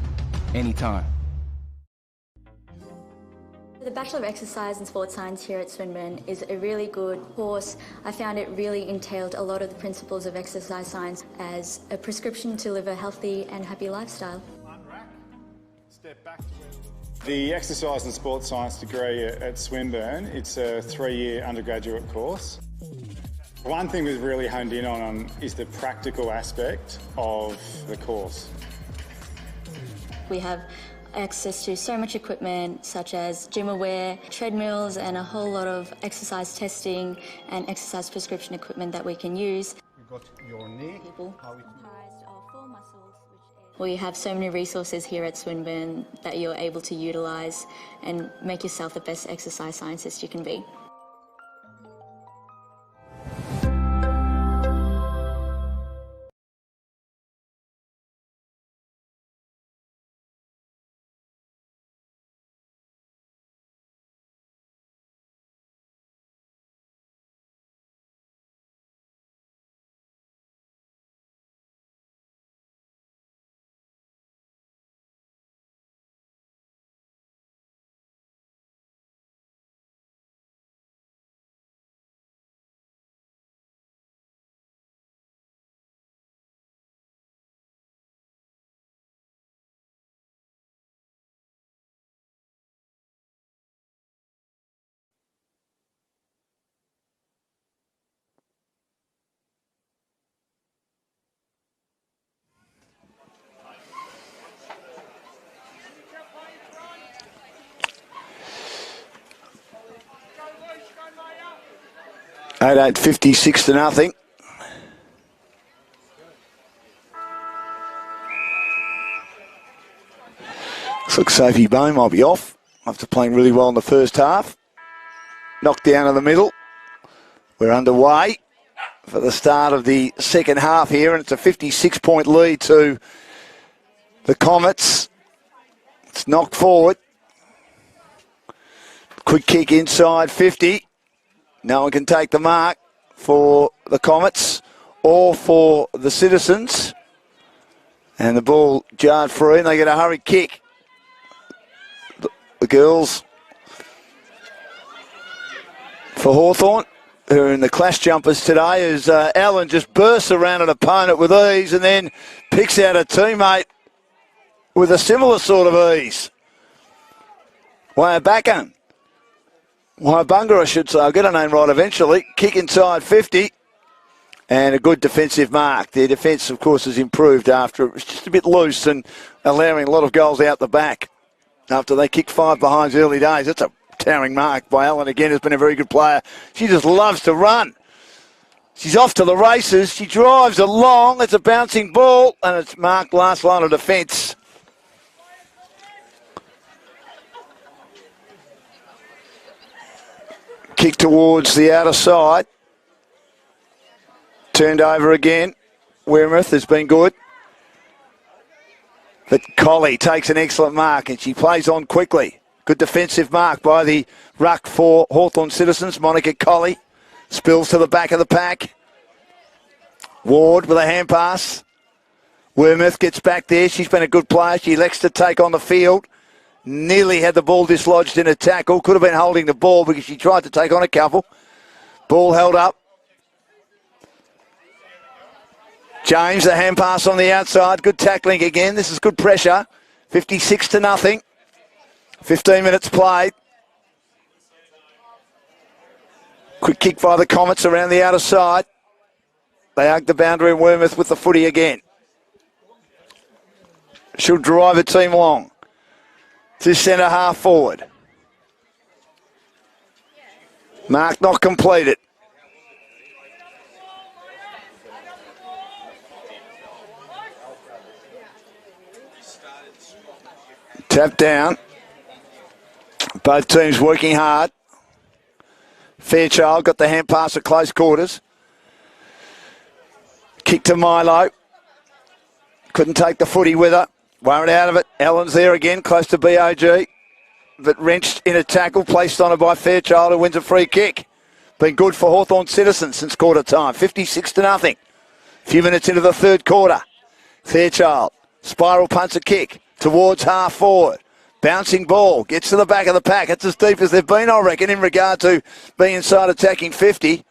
Anytime. The Bachelor of Exercise and Sports Science here at Swinburne is a really good course. I found it really entailed a lot of the principles of exercise science as a prescription to live a healthy and happy lifestyle. Step back to the Exercise and Sports Science degree at Swinburne, it's a 3-year undergraduate course. One thing we've really honed in on is the practical aspect of the course. We have access to so much equipment such as gym aware, treadmills and a whole lot of exercise testing and exercise prescription equipment that we can use. You got your knee. We have so many resources here at Swinburne that you're able to utilise and make yourself the best exercise scientist you can be. At 56-0. Looks like Sophie Bone might be off after playing really well in the first half. Knocked down in the middle. We're underway for the start of the second half here, and it's a 56-point lead to the Comets. It's knocked forward. Quick kick inside 50. No one can take the mark for the Comets or for the Citizens. And the ball jarred free, and they get a hurried kick. The girls for Hawthorn, who are in the clash jumpers today, as Allen just bursts around an opponent with ease and then picks out a teammate with a similar sort of ease. Wayabunga, I should say. I'll get her name right eventually. Kick inside 50 and a good defensive mark. Their defence, of course, has improved after it was just a bit loose and allowing a lot of goals out the back after they kicked 5 behinds early days. That's a towering mark by Allen again, has been a very good player. She just loves to run. She's off to the races. She drives along. It's a bouncing ball and it's marked last line of defence. Kick towards the outer side. Turned over again. Weymouth has been good. But Colley takes an excellent mark and she plays on quickly. Good defensive mark by the ruck for Hawthorn Citizens. Monica Colley spills to the back of the pack. Ward with a hand pass. Weymouth gets back there. She's been a good player. She elects to take on the field. Nearly had the ball dislodged in a tackle. Could have been holding the ball because she tried to take on a couple. Ball held up. James, the hand pass on the outside. Good tackling again. This is good pressure. 56-0. 15 minutes played. Quick kick by the Comets around the outer side. They hug the boundary and Weymouth with the footy again. She'll drive a team long. To centre half forward. Mark not completed. Tap down. Both teams working hard. Fairchild got the hand pass at close quarters. Kick to Milo. Couldn't take the footy with her. Worried out of it. Allen's there again, close to BOG. But wrenched in a tackle, placed on her by Fairchild, who wins a free kick. Been good for Hawthorn Citizens since quarter time. 56-0. Few minutes into the third quarter. Fairchild, spiral punts a kick towards half forward. Bouncing ball, gets to the back of the pack. It's as deep as they've been, I reckon, in regard to being inside attacking 50.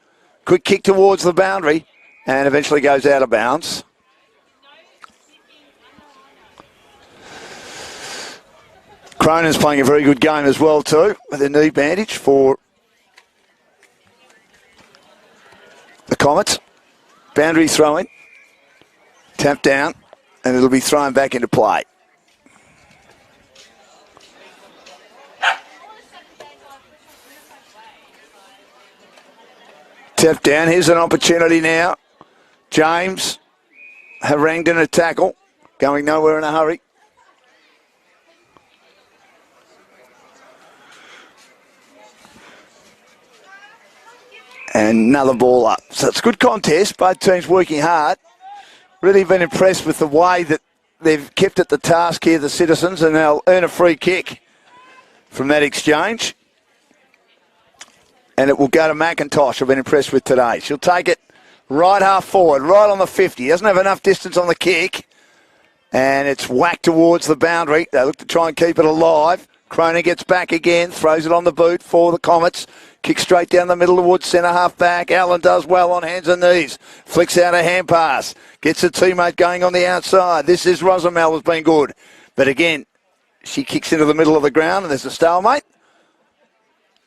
Quick kick towards the boundary and eventually goes out of bounds. Cronin's playing a very good game as well too, with a knee bandage for the Comets. Boundary throw-in. Tap down, and it'll be thrown back into play. Tap down. Here's an opportunity now. James harangued in a tackle. Going nowhere in a hurry. And another ball up. So it's a good contest. Both teams working hard. Really been impressed with the way that they've kept at the task here, the Citizens, and they'll earn a free kick from that exchange. And it will go to McIntosh. I've been impressed with today. She'll take it right half forward, right on the 50. Doesn't have enough distance on the kick. And it's whacked towards the boundary. They look to try and keep it alive. Cronin gets back again, throws it on the boot for the Comets. Kicks straight down the middle towards centre half back. Allen does well on hands and knees. Flicks out a hand pass. Gets a teammate going on the outside. This is Rosamel, has been good. But again, she kicks into the middle of the ground and there's a stalemate.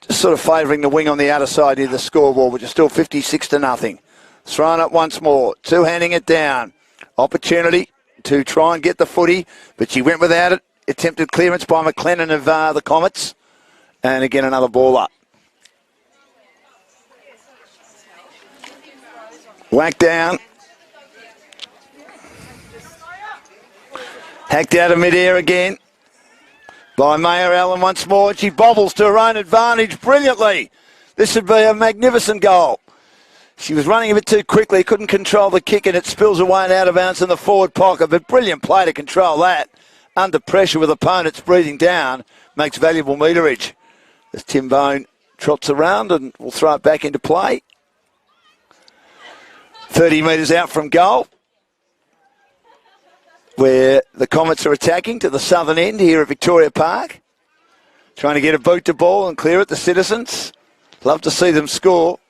Just sort of favouring the wing on the outer side near the scoreboard, which is still 56-0. Thrown up once more. Two-handing it down. Opportunity to try and get the footy, but she went without it. Attempted clearance by McLennan of the Comets. And again, another ball up. Whacked down. Hacked out of midair again by Mayer Allen once more. She bobbles to her own advantage brilliantly. This would be a magnificent goal. She was running a bit too quickly, couldn't control the kick, and it spills away and out of bounds in the forward pocket. But brilliant play to control that. Under pressure with opponents breathing down, makes valuable meterage. As Tim Bone trots around and will throw it back into play. 30 metres out from goal, where the Comets are attacking to the southern end here at Victoria Park. Trying to get a boot to ball and clear it, the Citizens. Love to see them score.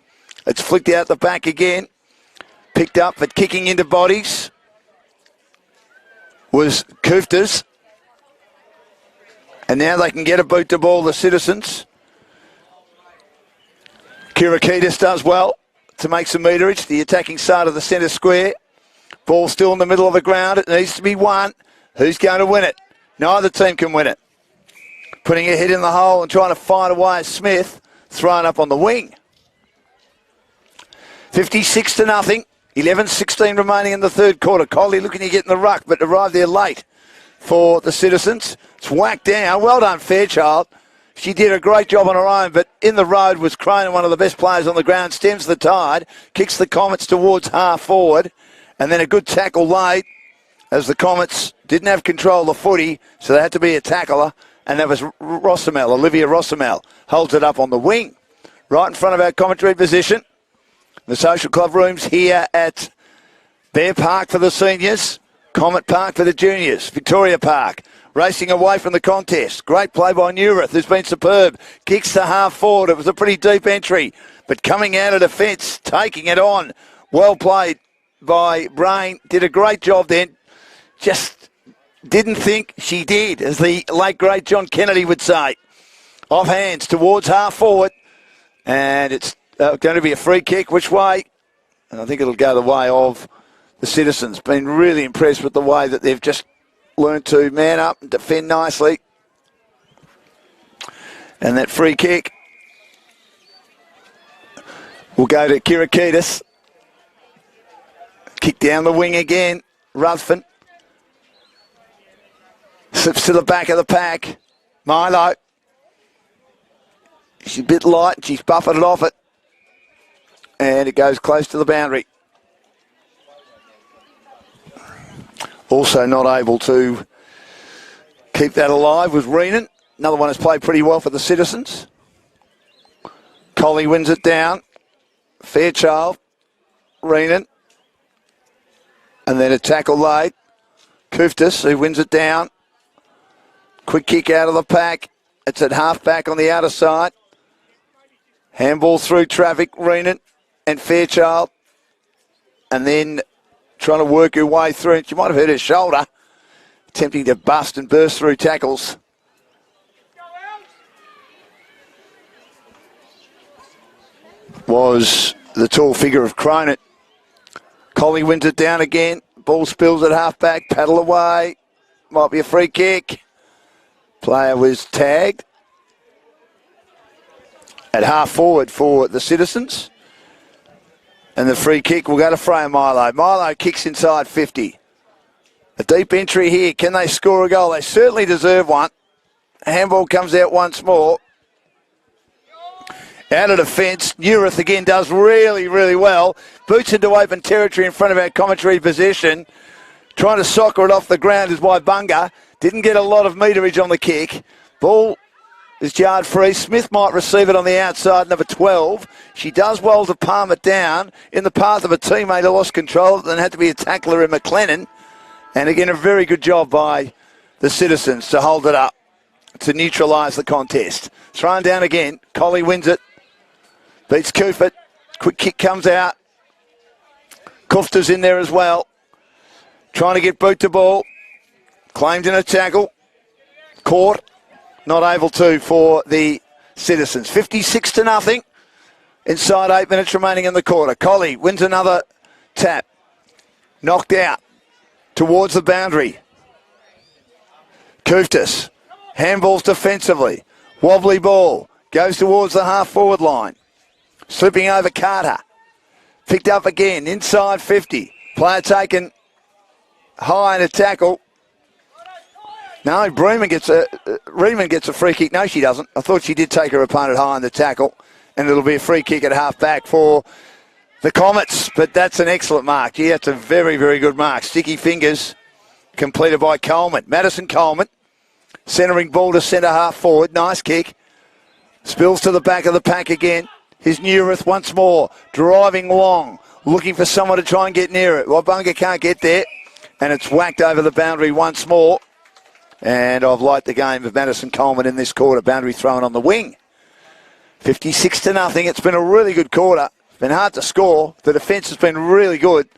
It's flicked out the back again. Picked up, but kicking into bodies was Kuftas. And now they can get a boot to ball, the Citizens. Kirakitis does well to make some meterage, the attacking side of the centre square. Ball still in the middle of the ground. It needs to be won. Who's going to win it? Neither team can win it. Putting her head in the hole and trying to find away Smith. Thrown up on the wing. 56-0. 11-16 remaining in the third quarter. Coley looking to get in the ruck, but arrived there late for the Citizens. It's whacked down. Well done, Fairchild. She did a great job on her own, but in the road was Cronin, one of the best players on the ground, stems the tide, kicks the Comets towards half forward, and then a good tackle late as the Comets didn't have control of the footy, so they had to be a tackler, and that was Rosamel, Olivia Rosamel, holds it up on the wing, right in front of our commentary position. The social club rooms here at Bear Park for the seniors, Comet Park for the juniors, Victoria Park. Racing away from the contest. Great play by Newrith, who's been superb. Kicks to half forward. It was a pretty deep entry. But coming out of defence, taking it on. Well played by Brain. Did a great job then. Just didn't think she did, as the late, great John Kennedy would say. Off hands towards half forward. And it's going to be a free kick. Which way? And I think it'll go the way of the Citizens. Been really impressed with the way that they've just learned to man up and defend nicely. And that free kick will go to Kirakitis. Kick down the wing again. Ruthven. Slips to the back of the pack. Milo. She's a bit light. She's buffeted off it. And it goes close to the boundary. Also not able to keep that alive was Reenan. Another one has played pretty well for the Citizens. Coley wins it down. Fairchild. Reenan. And then a tackle late. Kuftas, who wins it down. Quick kick out of the pack. It's at half back on the outer side. Handball through traffic. Reenan and Fairchild. And then trying to work her way through. She might have hurt her shoulder. Attempting to bust and burst through tackles. Was the tall figure of Cronin. Collie wins it down again. Ball spills at half-back, paddle away. Might be a free kick. Player was tagged at half-forward for the Citizens. And the free kick will go to Freya Milo. Milo kicks inside 50. A deep entry here. Can they score a goal? They certainly deserve one. Handball comes out once more. Out of defence. Newirth again does really, really well. Boots into open territory in front of our commentary possession. Trying to soccer it off the ground is Waibunga. Didn't get a lot of meterage on the kick. Ball is yard free. Smith might receive it on the outside, number 12. She does well to palm it down in the path of a teammate who lost control. Then had to be a tackler in McLennan. And again, a very good job by the Citizens to hold it up, to neutralise the contest. Thrown down again. Collie wins it. Beats Coofert. Quick kick comes out. Kufta's in there as well. Trying to get boot to ball. Claimed in a tackle. Caught. Not able to for the Citizens. 56-0. Inside 8 minutes remaining in the quarter. Collie wins another tap. Knocked out. Towards the boundary. Kuftas. Handballs defensively. Wobbly ball. Goes towards the half-forward line. Slipping over Carter. Picked up again. Inside 50. Player taken high in a tackle. No, Riemann gets a free kick. No, she doesn't. I thought she did take her opponent high in the tackle. And it'll be a free kick at half-back for the Comets. But that's an excellent mark. Yeah, that's a very, very good mark. Sticky fingers completed by Coleman. Madison Coleman. Centering ball to centre half forward. Nice kick. Spills to the back of the pack again. Here's Newirth once more. Driving long. Looking for someone to try and get near it. Waibunga can't get there. And it's whacked over the boundary once more. And I've liked the game of Madison Coleman in this quarter. Boundary thrown on the wing. 56-0. It's been a really good quarter. It's been hard to score. The defence has been really good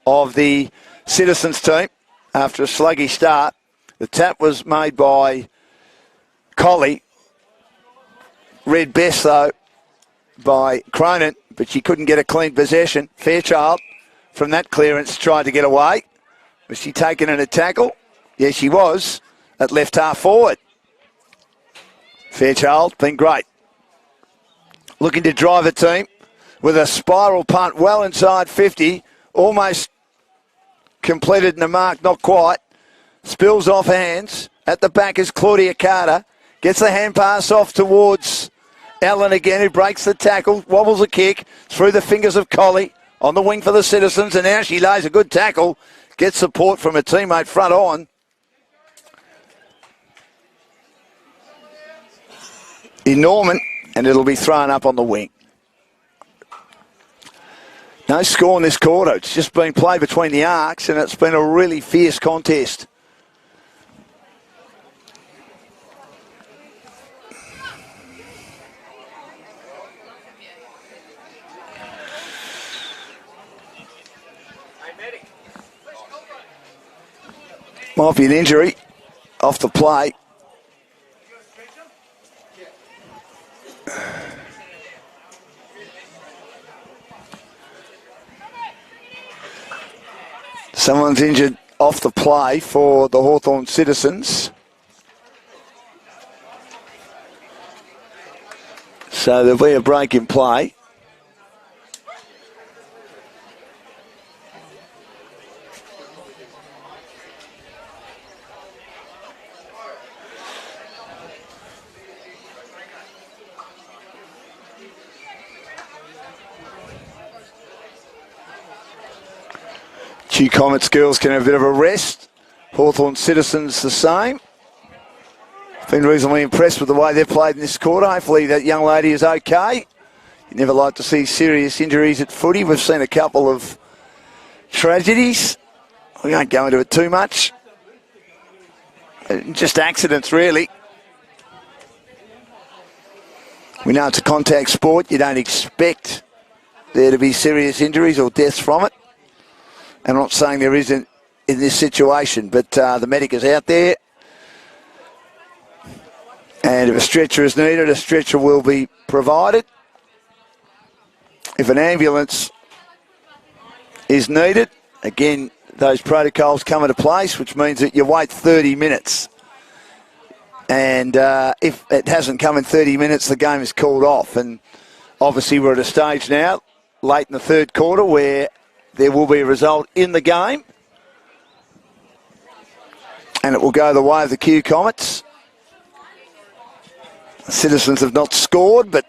of the Citizens team after a sluggish start. The tap was made by Collie. Read best, though, by Cronin, but she couldn't get a clean possession. Fairchild, from that clearance, tried to get away. Was she taken in a tackle? Yes, she was, at left half forward. Fairchild, been great. Looking to drive a team with a spiral punt well inside 50. Almost completed in the mark, not quite. Spills off hands. At the back is Claudia Carter. Gets the hand pass off towards Allen again, who breaks the tackle. Wobbles a kick through the fingers of Collie on the wing for the Citizens. And now she lays a good tackle. Gets support from a teammate front on. In Norman. And it'll be thrown up on the wing. No score in this quarter. It's just been played between the arcs, and it's been a really fierce contest. Might be an injury off the play. Someone's injured off the play for the Hawthorn Citizens. So there'll be a break in play. Two Comets girls can have a bit of a rest. Hawthorn Citizens the same. Been reasonably impressed with the way they've played in this quarter. Hopefully that young lady is okay. You never like to see serious injuries at footy. We've seen a couple of tragedies. We won't go into it too much. Just accidents, really. We know it's a contact sport. You don't expect there to be serious injuries or deaths from it. And I'm not saying there isn't in this situation, but the medic is out there. And if a stretcher is needed, a stretcher will be provided. if an ambulance is needed, again, those protocols come into place, which means that you wait 30 minutes. And if it hasn't come in 30 minutes, the game is called off. And obviously we're at a stage now, late in the third quarter, where there will be a result in the game. And it will go the way of the Q Comets. The Citizens have not scored, but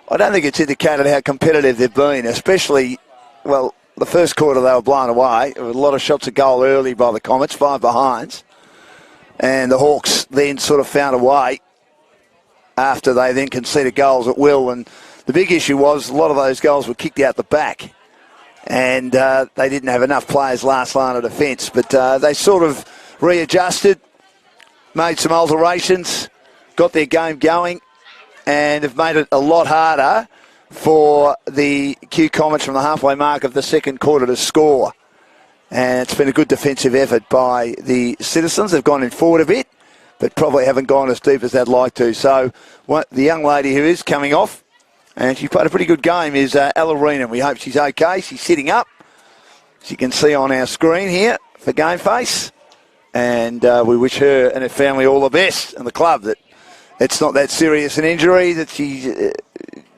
I don't think it's indicated how competitive they've been, especially, well, the first quarter they were blown away. There were a lot of shots at goal early by the Comets, 5 behinds. And the Hawks then sort of found a way after they then conceded goals at will. And the big issue was a lot of those goals were kicked out the back. And they didn't have enough players last line of defence. But they sort of readjusted, made some alterations, got their game going, and have made it a lot harder for the Q Comets from the halfway mark of the second quarter to score. And it's been a good defensive effort by the Citizens. They've gone in forward a bit, but probably haven't gone as deep as they'd like to. So the young lady who is coming off, and she played a pretty good game, is Ella Reenan. We hope she's okay. She's sitting up, as you can see on our screen here for Game Face. And we wish her and her family all the best, and the club, that it's not that serious an injury, that she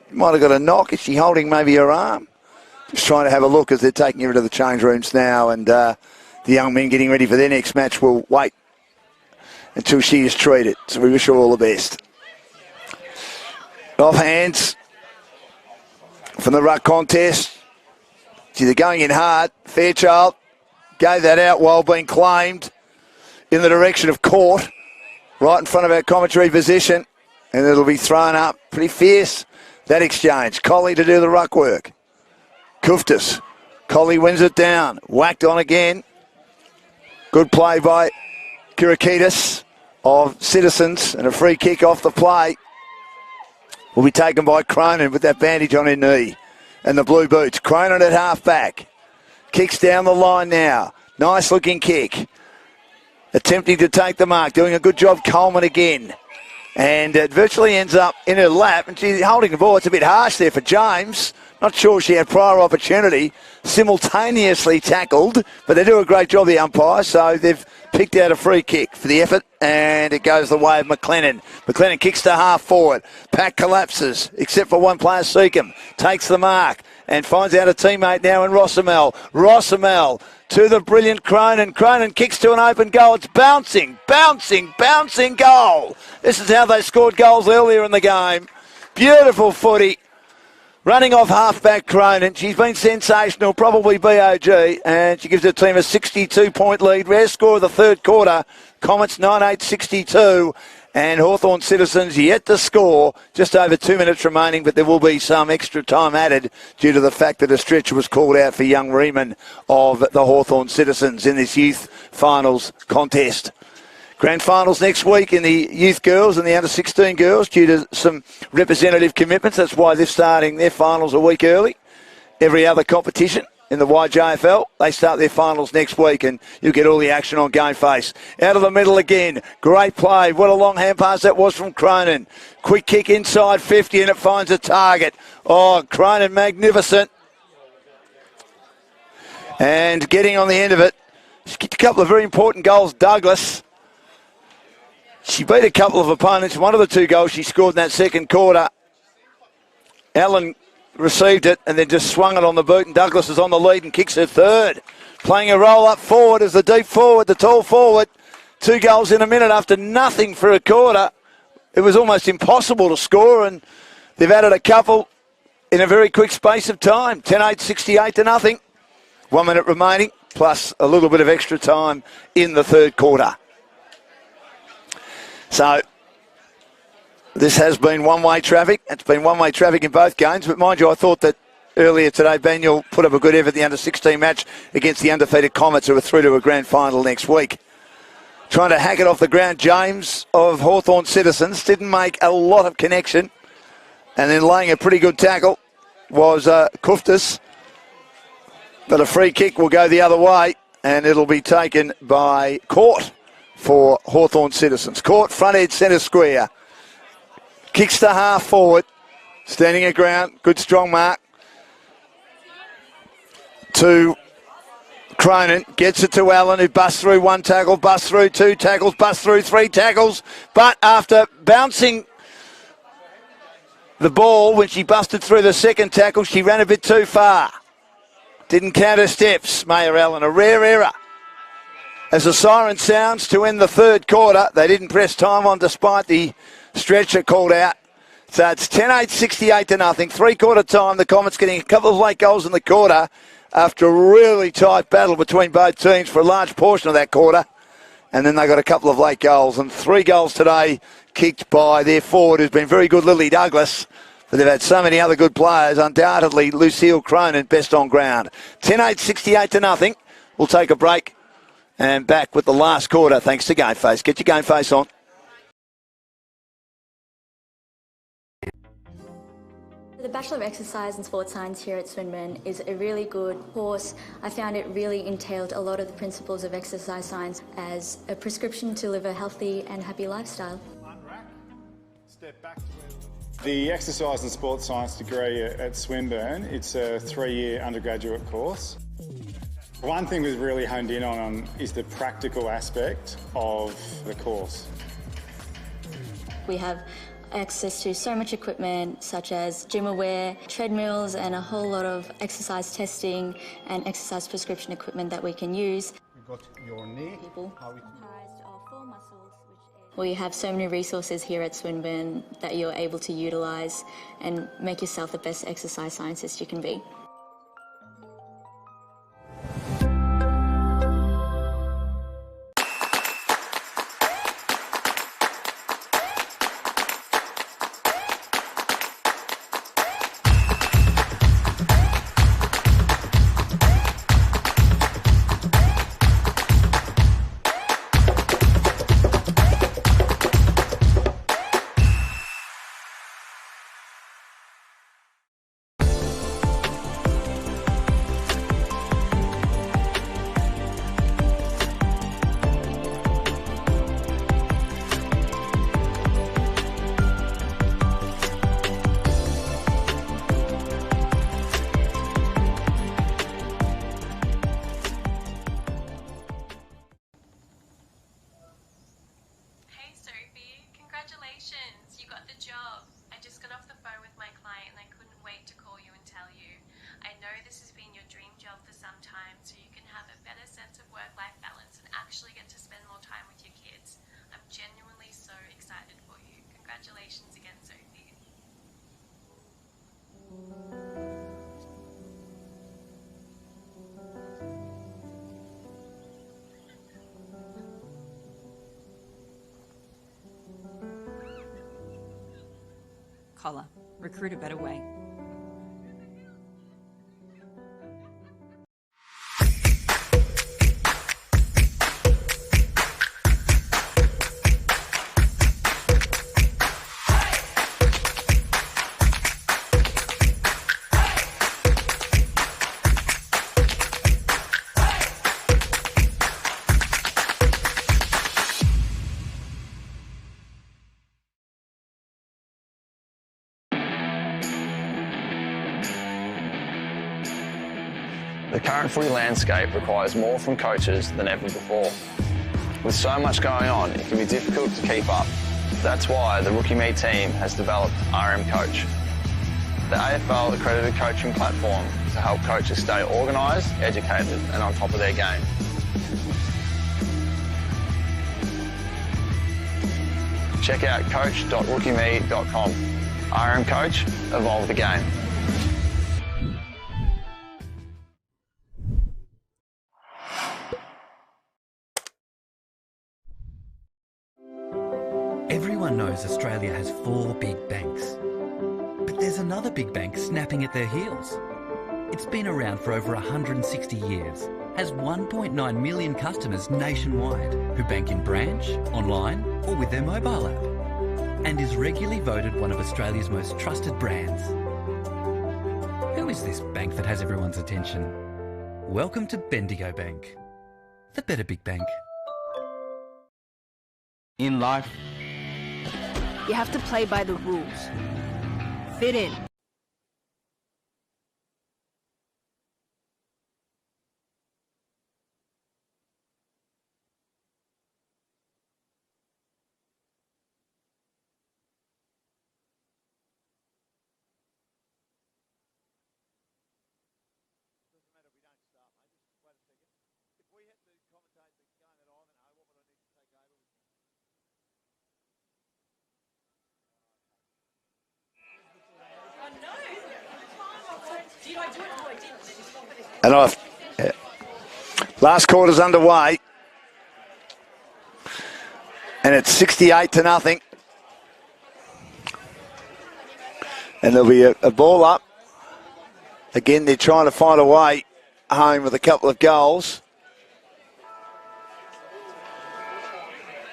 might have got a knock. Is she holding maybe her arm? Just trying to have a look as they're taking her into the change rooms now, and the young men getting ready for their next match will wait until she is treated. So we wish her all the best. Off hands from the ruck contest. See, they're going in hard. Fairchild gave that out while being claimed in the direction of court, right in front of our commentary position, and it'll be thrown up. Pretty fierce, that exchange. Collie to do the ruck work. Kuftis. Collie wins it down. Whacked on again. Good play by Kirikitis of Citizens, and a free kick off the play will be taken by Cronin with that bandage on her knee and the blue boots. Cronin at half-back. Kicks down the line now. Nice looking kick. Attempting to take the mark. Doing a good job, Coleman again. And it virtually ends up in her lap. And she's holding the ball. It's a bit harsh there for James. Not sure she had prior opportunity. Simultaneously tackled. But they do a great job, the umpire. So they've picked out a free kick for the effort. And it goes the way of McLennan. McLennan kicks to half forward. Pack collapses, except for one player, Seacombe. Takes the mark and finds out a teammate now in Rossomel. Rossomel to the brilliant Cronin. Cronin kicks to an open goal. It's bouncing goal. This is how they scored goals earlier in the game. Beautiful footy. Running off half-back Cronin. She's been sensational, probably BOG, and she gives her team a 62-point lead. Rare score of the third quarter. Comets 9-8-62. And Hawthorn Citizens yet to score, just over 2 minutes remaining, but there will be some extra time added due to the fact that a stretcher was called out for young Riemann of the Hawthorn Citizens in this youth finals contest. Grand finals next week in the youth girls and the under-16 girls due to some representative commitments. That's why they're starting their finals a week early. Every other competition in the YJFL, they start their finals next week, and you'll get all the action on Game Face. Out of the middle again. Great play. What a long hand pass that was from Cronin. Quick kick inside 50, and it finds a target. Oh, Cronin, magnificent. And getting on the end of it. She kicked a couple of very important goals. Douglas. She beat a couple of opponents. One of the two goals she scored in that second quarter. Allen received it and then just swung it on the boot, and Douglas is on the lead and kicks her third. Playing a roll up forward as the deep forward, the tall forward. 2 goals in a minute after nothing for a quarter. It was almost impossible to score, and they've added a couple in a very quick space of time. 10-8, 68 to nothing. 1 minute remaining, plus a little bit of extra time in the third quarter. So this has been one-way traffic. It's been one-way traffic in both games. But mind you, I thought that earlier today, Banyul put up a good effort at the under-16 match against the undefeated Comets, who are through to a grand final next week. Trying to hack it off the ground, James of Hawthorn Citizens didn't make a lot of connection. And then laying a pretty good tackle was Kuftis. But a free kick will go the other way, and it'll be taken by Court for Hawthorn Citizens. Court, front edge, centre square. Kicks to half forward, standing at ground, good strong mark. to Cronin, gets it to Allen, who busts through one tackle, busts through two tackles, busts through three tackles. But after bouncing the ball, when she busted through the second tackle, she ran a bit too far. Didn't count her steps, Maya Allen. A rare error. As the siren sounds to end the third quarter, they didn't press time on despite the stretcher called out. So it's 10-8, 68-0. Three-quarter time, the Comets getting a couple of late goals in the quarter after a really tight battle between both teams for a large portion of that quarter. And then they got a couple of late goals. And 3 goals today kicked by their forward, who's been very good, Lily Douglas. But they've had so many other good players. Undoubtedly, Lucille Cronin, best on ground. 10-8, 68-0. We'll take a break and back with the last quarter, thanks to Game Face. Get your Game Face on. The Bachelor of Exercise and Sports Science here at Swinburne is a really good course. I found it really entailed a lot of the principles of exercise science as a prescription to live a healthy and happy lifestyle. Step back to the Exercise and Sports Science degree at Swinburne. It's a 3-year undergraduate course. One thing we've really honed in on is the practical aspect of the course. We have access to so much equipment such as gym aware, treadmills and a whole lot of exercise testing and exercise prescription equipment that we can use. You got your knee. We have so many resources here at Swinburne that you're able to utilise and make yourself the best exercise scientist you can be. Collar. Recruit a better way. The current footy landscape requires more from coaches than ever before. With so much going on, it can be difficult to keep up. That's why the Rookie Me team has developed RM Coach, the AFL accredited coaching platform to help coaches stay organised, educated and on top of their game. Check out coach.rookieme.com. RM Coach, evolve the game. Everyone knows Australia has 4 big banks. But there's another big bank snapping at their heels. It's been around for over 160 years, has 1.9 million customers nationwide who bank in branch, online or with their mobile app, and is regularly voted one of Australia's most trusted brands. Who is this bank that has everyone's attention? Welcome to Bendigo Bank, the better big bank. In life, You have to play by the rules. Fit in. And last quarter's underway. And it's 68-0. And there'll be a ball up. Again, they're trying to find a way home with a couple of goals.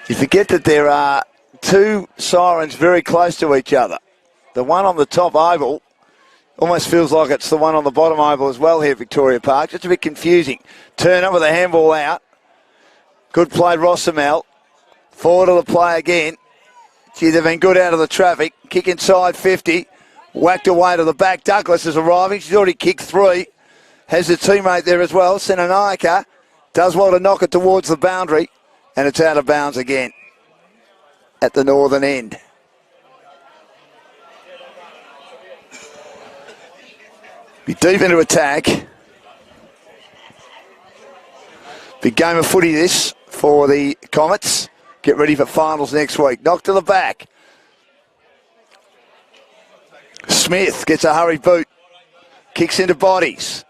You forget that there are two sirens very close to each other. The one on the top oval almost feels like it's the one on the bottom oval as well here at Victoria Park. Just a bit confusing. Turner with a handball out. Good play, Rosamel. Forward of the play again. Gee, they've been good out of the traffic. Kick inside 50. Whacked away to the back. Douglas is arriving. She's already kicked 3. Has a teammate there as well. Senanaika does well to knock it towards the boundary. And it's out of bounds again at the northern end. Be deep into attack. Big game of footy this for the Comets. Get ready for finals next week. Knock to the back. Smith gets a hurried boot. Kicks into bodies.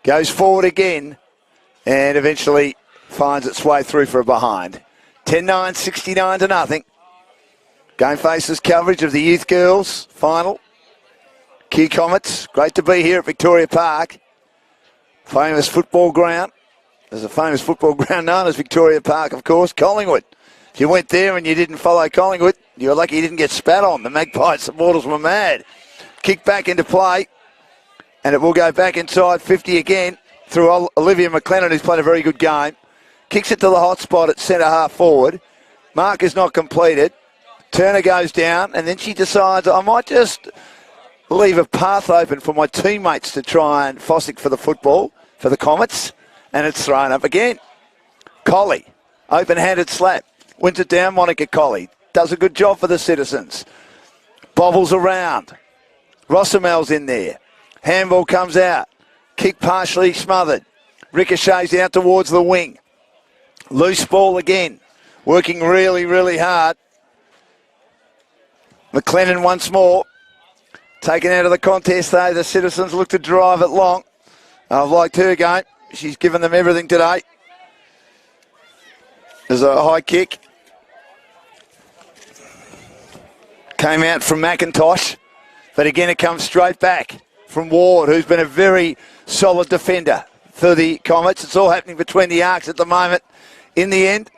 Goes forward again. And eventually finds its way through for a behind. 10-9, 69-0. Game faces coverage of the youth girls final. Key Comets, great to be here at Victoria Park. Famous football ground. There's a famous football ground known as Victoria Park, of course, Collingwood. If you went there and you didn't follow Collingwood, you were lucky you didn't get spat on. The Magpies supporters were mad. Kick back into play, and it will go back inside 50 again through Olivia McLennan, who's played a very good game. Kicks it to the hot spot at centre half forward. Mark is not completed. Turner goes down, and then she decides, I might just leave a path open for my teammates to try and Fossick for the football, for the Comets, and it's thrown up again. Colley, open-handed slap. Wins it down, Monica Colley. Does a good job for the Citizens. Bobbles around. Rosamel's in there. Handball comes out. Kick partially smothered. Ricochets out towards the wing. Loose ball again. Working really, really hard. McLennan once more. Taken out of the contest though. The Citizens look to drive it long. I've liked her game. She's given them everything today. There's a high kick. Came out from McIntosh. But again, it comes straight back from Ward, who's been a very solid defender for the Comets. It's all happening between the arcs at the moment. In the end,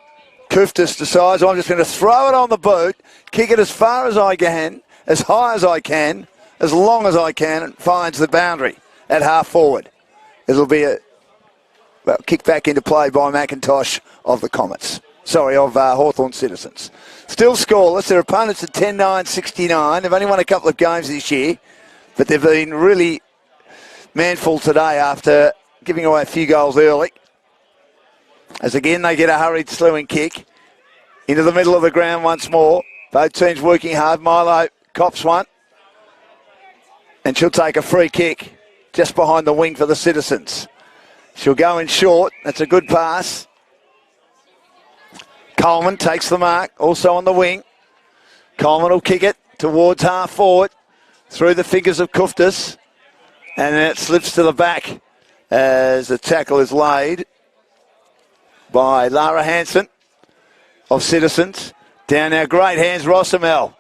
Kuftis decides, I'm just going to throw it on the boot, kick it as far as I can, as high as I can, as long as I can, and finds the boundary at half forward. It'll be a kick back into play by McIntosh of the Comets. Sorry, of Hawthorn Citizens. Still scoreless. Their opponents at 10-9, 69. They've only won a couple of games this year, but they've been really manful today after giving away a few goals early. As again, they get a hurried slewing kick into the middle of the ground once more. Both teams working hard. Milo cops one. And she'll take a free kick just behind the wing for the Citizens. She'll go in short. That's a good pass. Coleman takes the mark, also on the wing. Coleman will kick it towards half forward, through the fingers of Kuftis, and then it slips to the back as the tackle is laid by Lara Hansen of Citizens. Down now, great hands, Rosamel.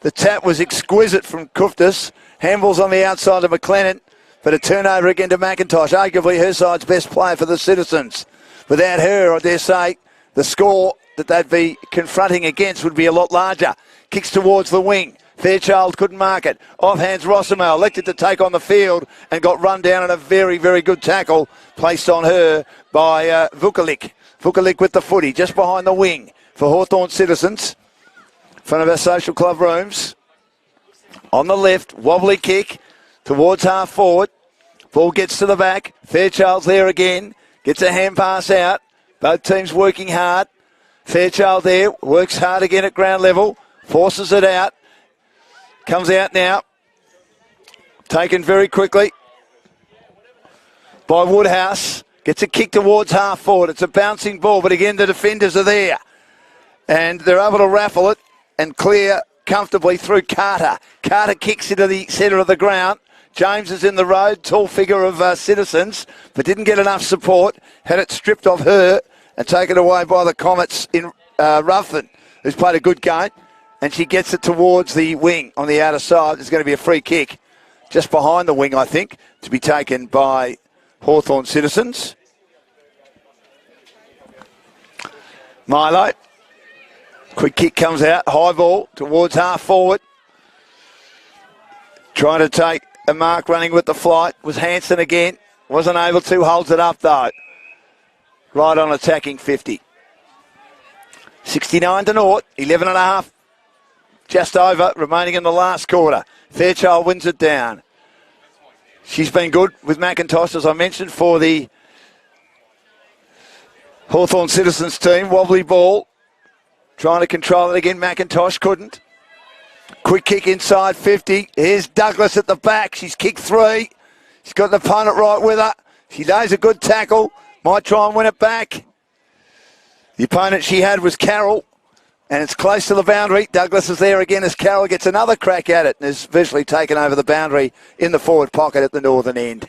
The tap was exquisite from Kuftis. Handballs on the outside of McLennan, but a turnover again to McIntosh, arguably her side's best player for the Citizens. Without her, I dare say, the score that they'd be confronting against would be a lot larger. Kicks towards the wing. Fairchild couldn't mark it. Offhands Rosamel, elected to take on the field and got run down in a very, very good tackle placed on her by Vukalik. Vukalik with the footy just behind the wing for Hawthorn Citizens. In front of our social club rooms. On the left, wobbly kick towards half forward. Ball gets to the back. Fairchild's there again. Gets a hand pass out. Both teams working hard. Fairchild there, works hard again at ground level, forces it out, comes out now, taken very quickly by Woodhouse, gets a kick towards half forward. It's a bouncing ball, but again the defenders are there and they're able to raffle it and clear comfortably through Carter. Carter kicks into the centre of the ground, James is in the road, tall figure of Citizens, but didn't get enough support. Had it stripped of her and taken away by the Comets in Ruffin, who's played a good game. And she gets it towards the wing on the outer side. There's going to be a free kick just behind the wing, I think, to be taken by Hawthorn Citizens. Milo. Quick kick comes out. High ball towards half forward. Trying to take a mark running with the flight. Was Hanson again. Wasn't able to. Holds it up, though. Right on attacking 50. 69-0. 11.5. Just over. Remaining in the last quarter. Fairchild wins it down. She's been good with McIntosh, as I mentioned, for the Hawthorn Citizens team. Wobbly ball. Trying to control it again. McIntosh couldn't. Quick kick inside 50. Here's Douglas at the back. She's kicked 3. She's got the opponent right with her. She lays a good tackle. Might try and win it back. The opponent she had was Carroll. And it's close to the boundary. Douglas is there again as Carroll gets another crack at it and is visually taken over the boundary in the forward pocket at the northern end.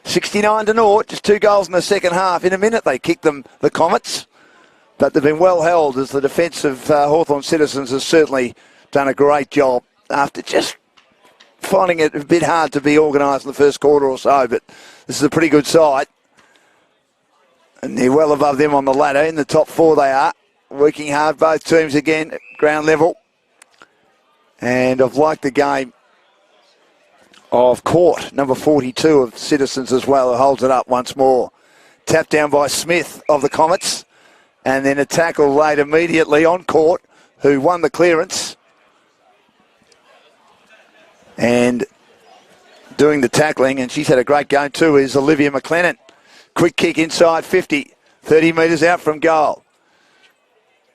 69-0, just 2 goals in the second half. In a minute they kicked them, the Comets. But they've been well held as the defence of Hawthorn Citizens has certainly done a great job after just finding it a bit hard to be organised in the first quarter or so. But this is a pretty good side. And they're well above them on the ladder. In the top 4 they are. Working hard, both teams again at ground level. And I've liked the game of Court, number 42 of Citizens as well, who holds it up once more. Tapped down by Smith of the Comets. And then a tackle laid immediately on Court, who won the clearance. And doing the tackling, and she's had a great game too, is Olivia McLennan. Quick kick inside 50, 30 metres out from goal.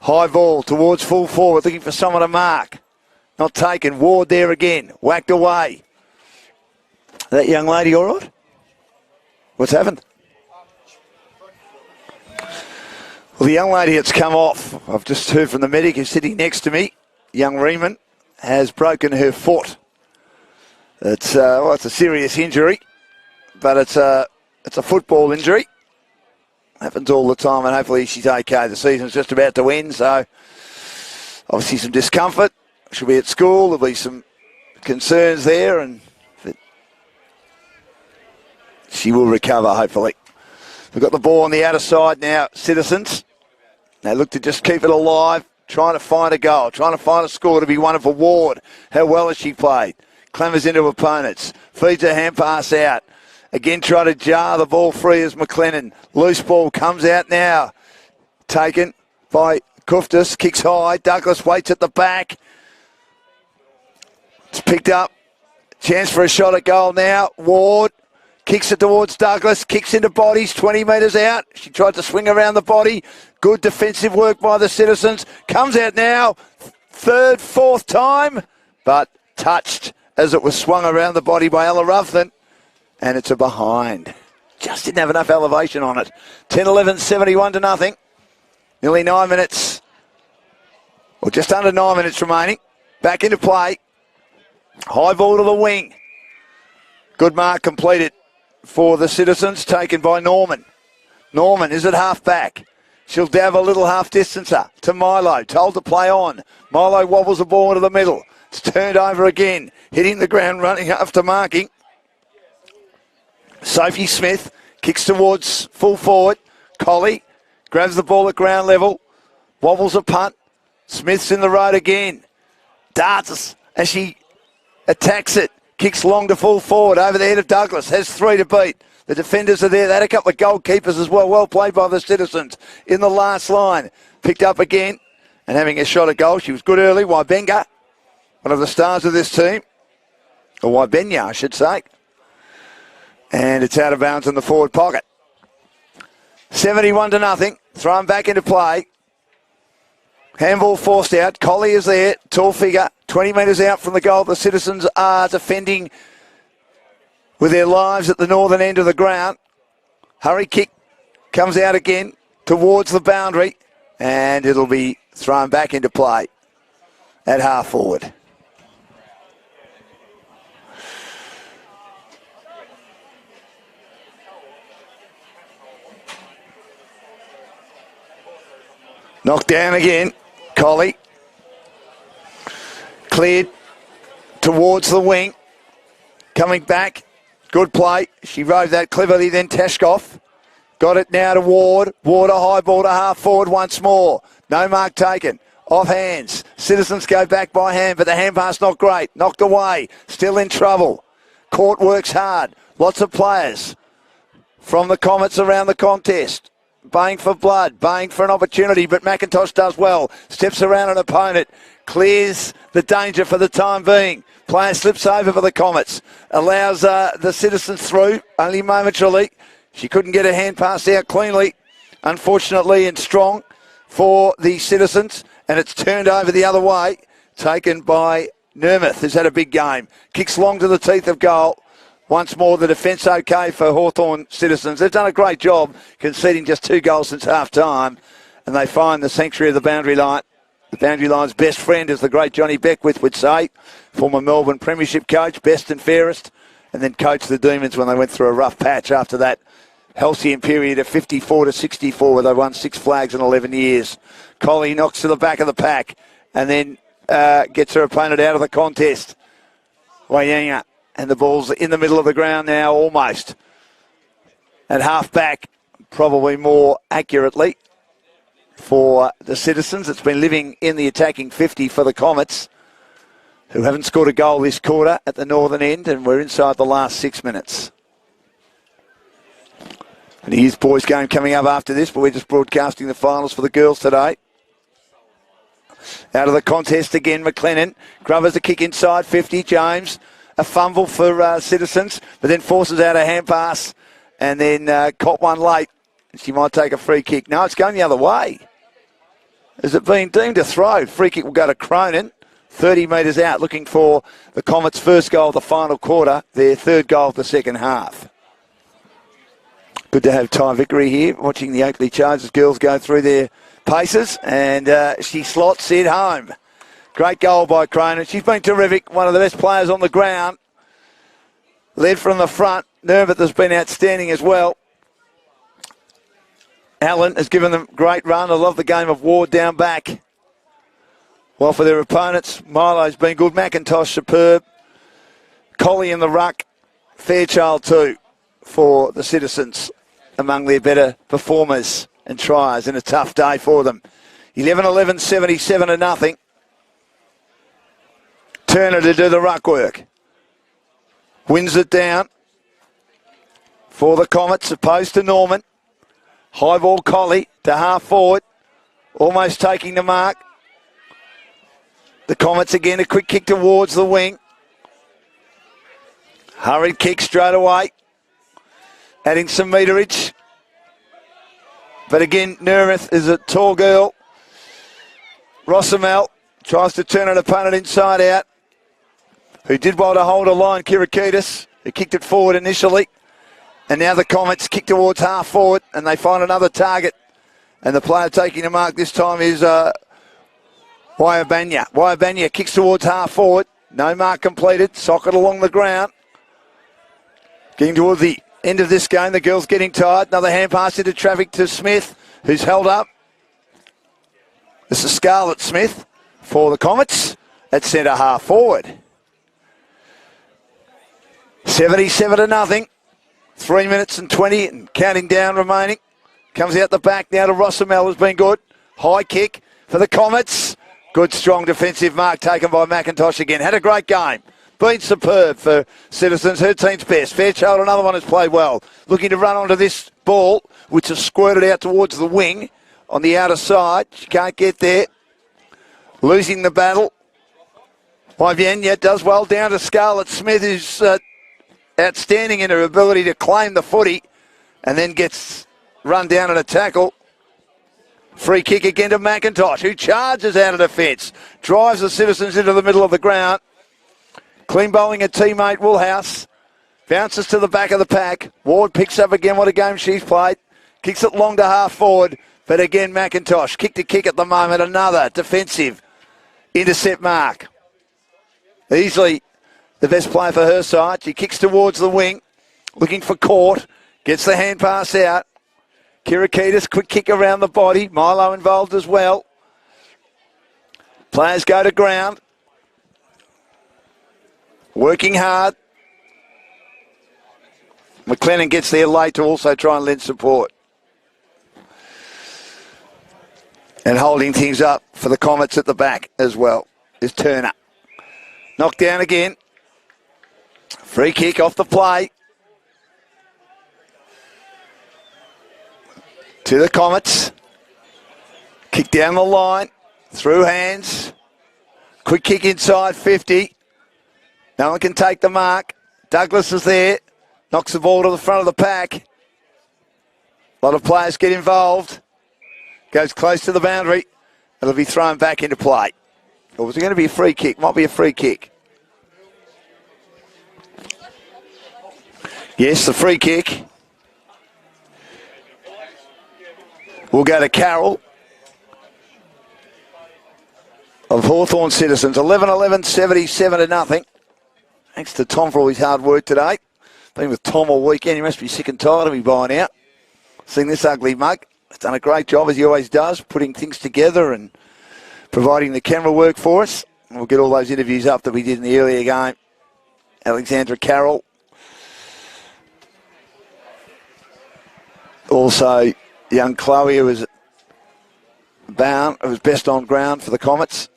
High ball towards full forward, looking for someone to mark. Not taken. Ward there again. Whacked away. That young lady all right? What's happened? Well, the young lady that's come off, I've just heard from the medic who's sitting next to me, young Riemann, has broken her foot. It's a serious injury, but it's a football injury. Happens all the time, and hopefully she's okay. The season's just about to end, so obviously some discomfort. She'll be at school. There'll be some concerns there, and she will recover, hopefully. We've got the ball on the outer side now, Citizens. They look to just keep it alive, trying to find a goal, trying to find a score to be one for Ward. How well has she played? Clambers into opponents. Feeds a hand pass out. Again, try to jar the ball free as McLennan. Loose ball comes out now. Taken by Kuftis. Kicks high. Douglas waits at the back. It's picked up. Chance for a shot at goal now. Ward kicks it towards Douglas. Kicks into bodies. 20 metres out. She tried to swing around the body. Good defensive work by the Citizens. Comes out now. 3rd, 4th time. But touched as it was swung around the body by Ella Ruffin. And it's a behind. Just didn't have enough elevation on it. 10-11, 71-0. Nearly 9 minutes. Or just under 9 minutes remaining. Back into play. High ball to the wing. Good mark completed for the Citizens, taken by Norman. Norman is at half back. She'll dab a little half distancer to Milo. Told to play on. Milo wobbles the ball into the middle. It's turned over again. Hitting the ground, running after marking. Sophie Smith kicks towards full forward. Collie grabs the ball at ground level. Wobbles a punt. Smith's in the road again. Darts as she attacks it. Kicks long to full forward over the head of Douglas. Has 3 to beat. The defenders are there. They had a couple of goalkeepers as well. Well played by the Citizens in the last line. Picked up again and having a shot at goal. She was good early. Wybenga, one of the stars of this team. Or Wybenya, I should say. And it's out of bounds in the forward pocket. 71-0. Thrown back into play. Handball forced out. Collie is there. Tall figure. 20 metres out from the goal. The Citizens are defending with their lives at the northern end of the ground. Hurry kick comes out again towards the boundary. And it'll be thrown back into play at half forward. Knocked down again. Collie. Cleared towards the wing. Coming back. Good play. She rode that cleverly, then Tashkoff. Got it now to Ward. Ward a high ball to half forward once more. No mark taken. Off hands. Citizens go back by hand, but the hand pass not great. Knocked away. Still in trouble. Court works hard. Lots of players from the Comets around the contest. Baying for blood, baying for an opportunity, but McIntosh does well. Steps around an opponent, clears the danger for the time being. Player slips over for the Comets, allows the Citizens through, only momentarily. She couldn't get a hand pass out cleanly, unfortunately, and strong for the Citizens, and it's turned over the other way, taken by Nermith, who's had a big game. Kicks long to the teeth of goal. Once more, the defence okay for Hawthorn Citizens. They've done a great job conceding just 2 goals since half-time, and they find the sanctuary of the boundary line. The boundary line's best friend, as the great Johnny Beckwith would say, former Melbourne Premiership coach, best and fairest, and then coached the Demons when they went through a rough patch after that halcyon period of 54 to 64, where they won 6 flags in 11 years. Collie knocks to the back of the pack, and then gets her opponent out of the contest. Wayanga. And the ball's in the middle of the ground now, almost. At half-back, probably more accurately for the Citizens. It's been living in the attacking 50 for the Comets, who haven't scored a goal this quarter at the northern end, and we're inside the last 6 minutes. And here's boys' game coming up after this, but we're just broadcasting the finals for the girls today. Out of the contest again, McLennan. Grovers a kick inside 50, James. A fumble for Citizens, but then forces out a hand pass and then caught one late. She might take a free kick. No, it's going the other way. Has it been deemed a throw? Free kick will go to Cronin, 30 metres out, looking for the Comets' first goal of the final quarter, their third goal of the second half. Good to have Ty Vickery here, watching the Oakley Chargers girls go through their paces, and she slots it home. Great goal by Cronin. She's been terrific, one of the best players on the ground. Led from the front. Nermith has been outstanding as well. Allen has given them a great run. I love the game of Ward down back. Well, for their opponents, Milo's been good. McIntosh, superb. Collie in the ruck. Fairchild too for the Citizens, among their better performers and triers in a tough day for them. 11-11, 77-0. Turner to do the ruck work. Wins it down for the Comets, opposed to Norman. High ball Collie to half forward, almost taking the mark. The Comets again, a quick kick towards the wing. Hurried kick straight away, adding some meterage. But again, Nermith is a tall girl. Rosamel tries to turn an opponent inside out, who did well to hold a line, Kirakitis, who kicked it forward initially. And now the Comets kick towards half forward, and they find another target. And the player taking the mark this time is Wyabanya. Wyabanya kicks towards half forward. No mark completed. Socket along the ground. Getting towards the end of this game. The girls getting tired. Another hand pass into traffic to Smith, who's held up. This is Scarlett Smith for the Comets at centre half forward. 77-0. 3 minutes and 20 and counting down remaining. Comes out the back now to Rosamel, has been good. High kick for the Comets. Good strong defensive mark taken by McIntosh again. Had a great game. Been superb for Citizens. Her team's best. Fairchild, another one, has played well. Looking to run onto this ball, which has squirted out towards the wing on the outer side. She can't get there. Losing the battle. Wyvienya does well down to Scarlett Smith, who's outstanding in her ability to claim the footy and then gets run down in a tackle. Free kick again to McIntosh, who charges out of defence. Drives the Citizens into the middle of the ground. Clean bowling a teammate, Woolhouse. Bounces to the back of the pack. Ward picks up again what a game she's played. Kicks it long to half forward. But again, McIntosh, kick to kick at the moment. Another defensive intercept mark. Easily the best player for her side. She kicks towards the wing, looking for Court. Gets the hand pass out. Kirakitis, quick kick around the body. Milo involved as well. Players go to ground. Working hard. McLennan gets there late to also try and lend support. And holding things up for the Comets at the back as well is Turner. Knocked down again. Free kick off the play. To the Comets. Kick down the line. Through hands. Quick kick inside 50. No one can take the mark. Douglas is there. Knocks the ball to the front of the pack. A lot of players get involved. Goes close to the boundary. It'll be thrown back into play. Or was it going to be a free kick? Might be a free kick. Yes, the free kick. We'll go to Carroll of Hawthorn Citizens. 11-11, 77-0. Thanks to Tom for all his hard work today. Been with Tom all weekend. He must be sick and tired of me by now. Seeing this ugly mug. He's done a great job, as he always does, putting things together and providing the camera work for us. And we'll get all those interviews up that we did in the earlier game. Alexandra Carroll. Also, young Chloe, who was best on ground for the Comets.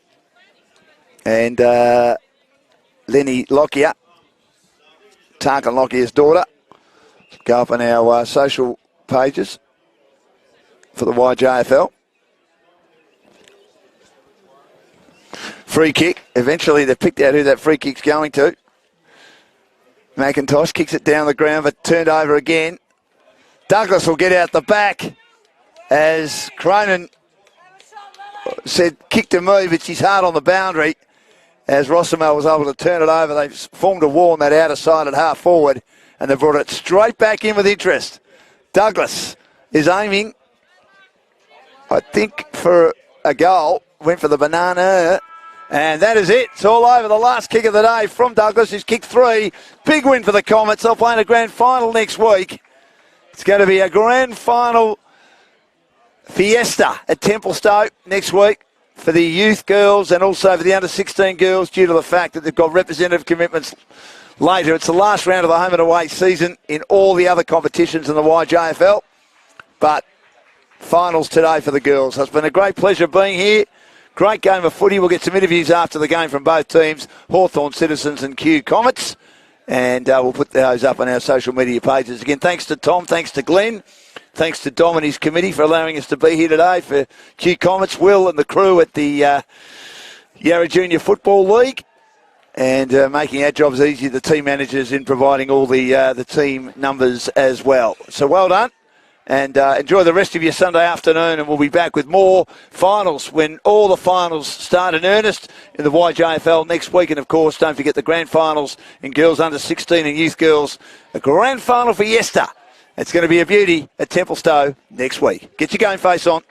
And Lenny Lockyer, Tarkin Lockyer's daughter. Go up on our social pages for the YJFL. Free kick. Eventually they've picked out who that free kick's going to. McIntosh kicks it down the ground, but turned over again. Douglas will get out the back as Cronin said, kick to move. It's his heart on the boundary. As Rossimo was able to turn it over, they've formed a wall on that outer side at half forward, and they've brought it straight back in with interest. Douglas is aiming, I think, for a goal. Went for the banana, and that is it. It's all over. The last kick of the day from Douglas. He's kicked 3. Big win for the Comets. They'll play in a grand final next week. It's going to be a grand final fiesta at Templestowe next week for the youth girls and also for the under-16 girls, due to the fact that they've got representative commitments later. It's the last round of the home and away season in all the other competitions in the YJFL. But finals today for the girls. It's been a great pleasure being here. Great game of footy. We'll get some interviews after the game from both teams, Hawthorn Citizens and Kew Comets. And we'll put those up on our social media pages. Again, thanks to Tom, thanks to Glenn, thanks to Dom and his committee for allowing us to be here today for Kew Comets, Will and the crew at the Yarra Junior Football League, and making our jobs easy, the team managers, in providing all the team numbers as well. So well done, and enjoy the rest of your Sunday afternoon, and we'll be back with more finals when all the finals start in earnest in the YJFL next week. And of course, don't forget the grand finals in girls under 16 and youth girls, a grand final fiesta. It's going to be a beauty at Templestowe next week. Get your game face on.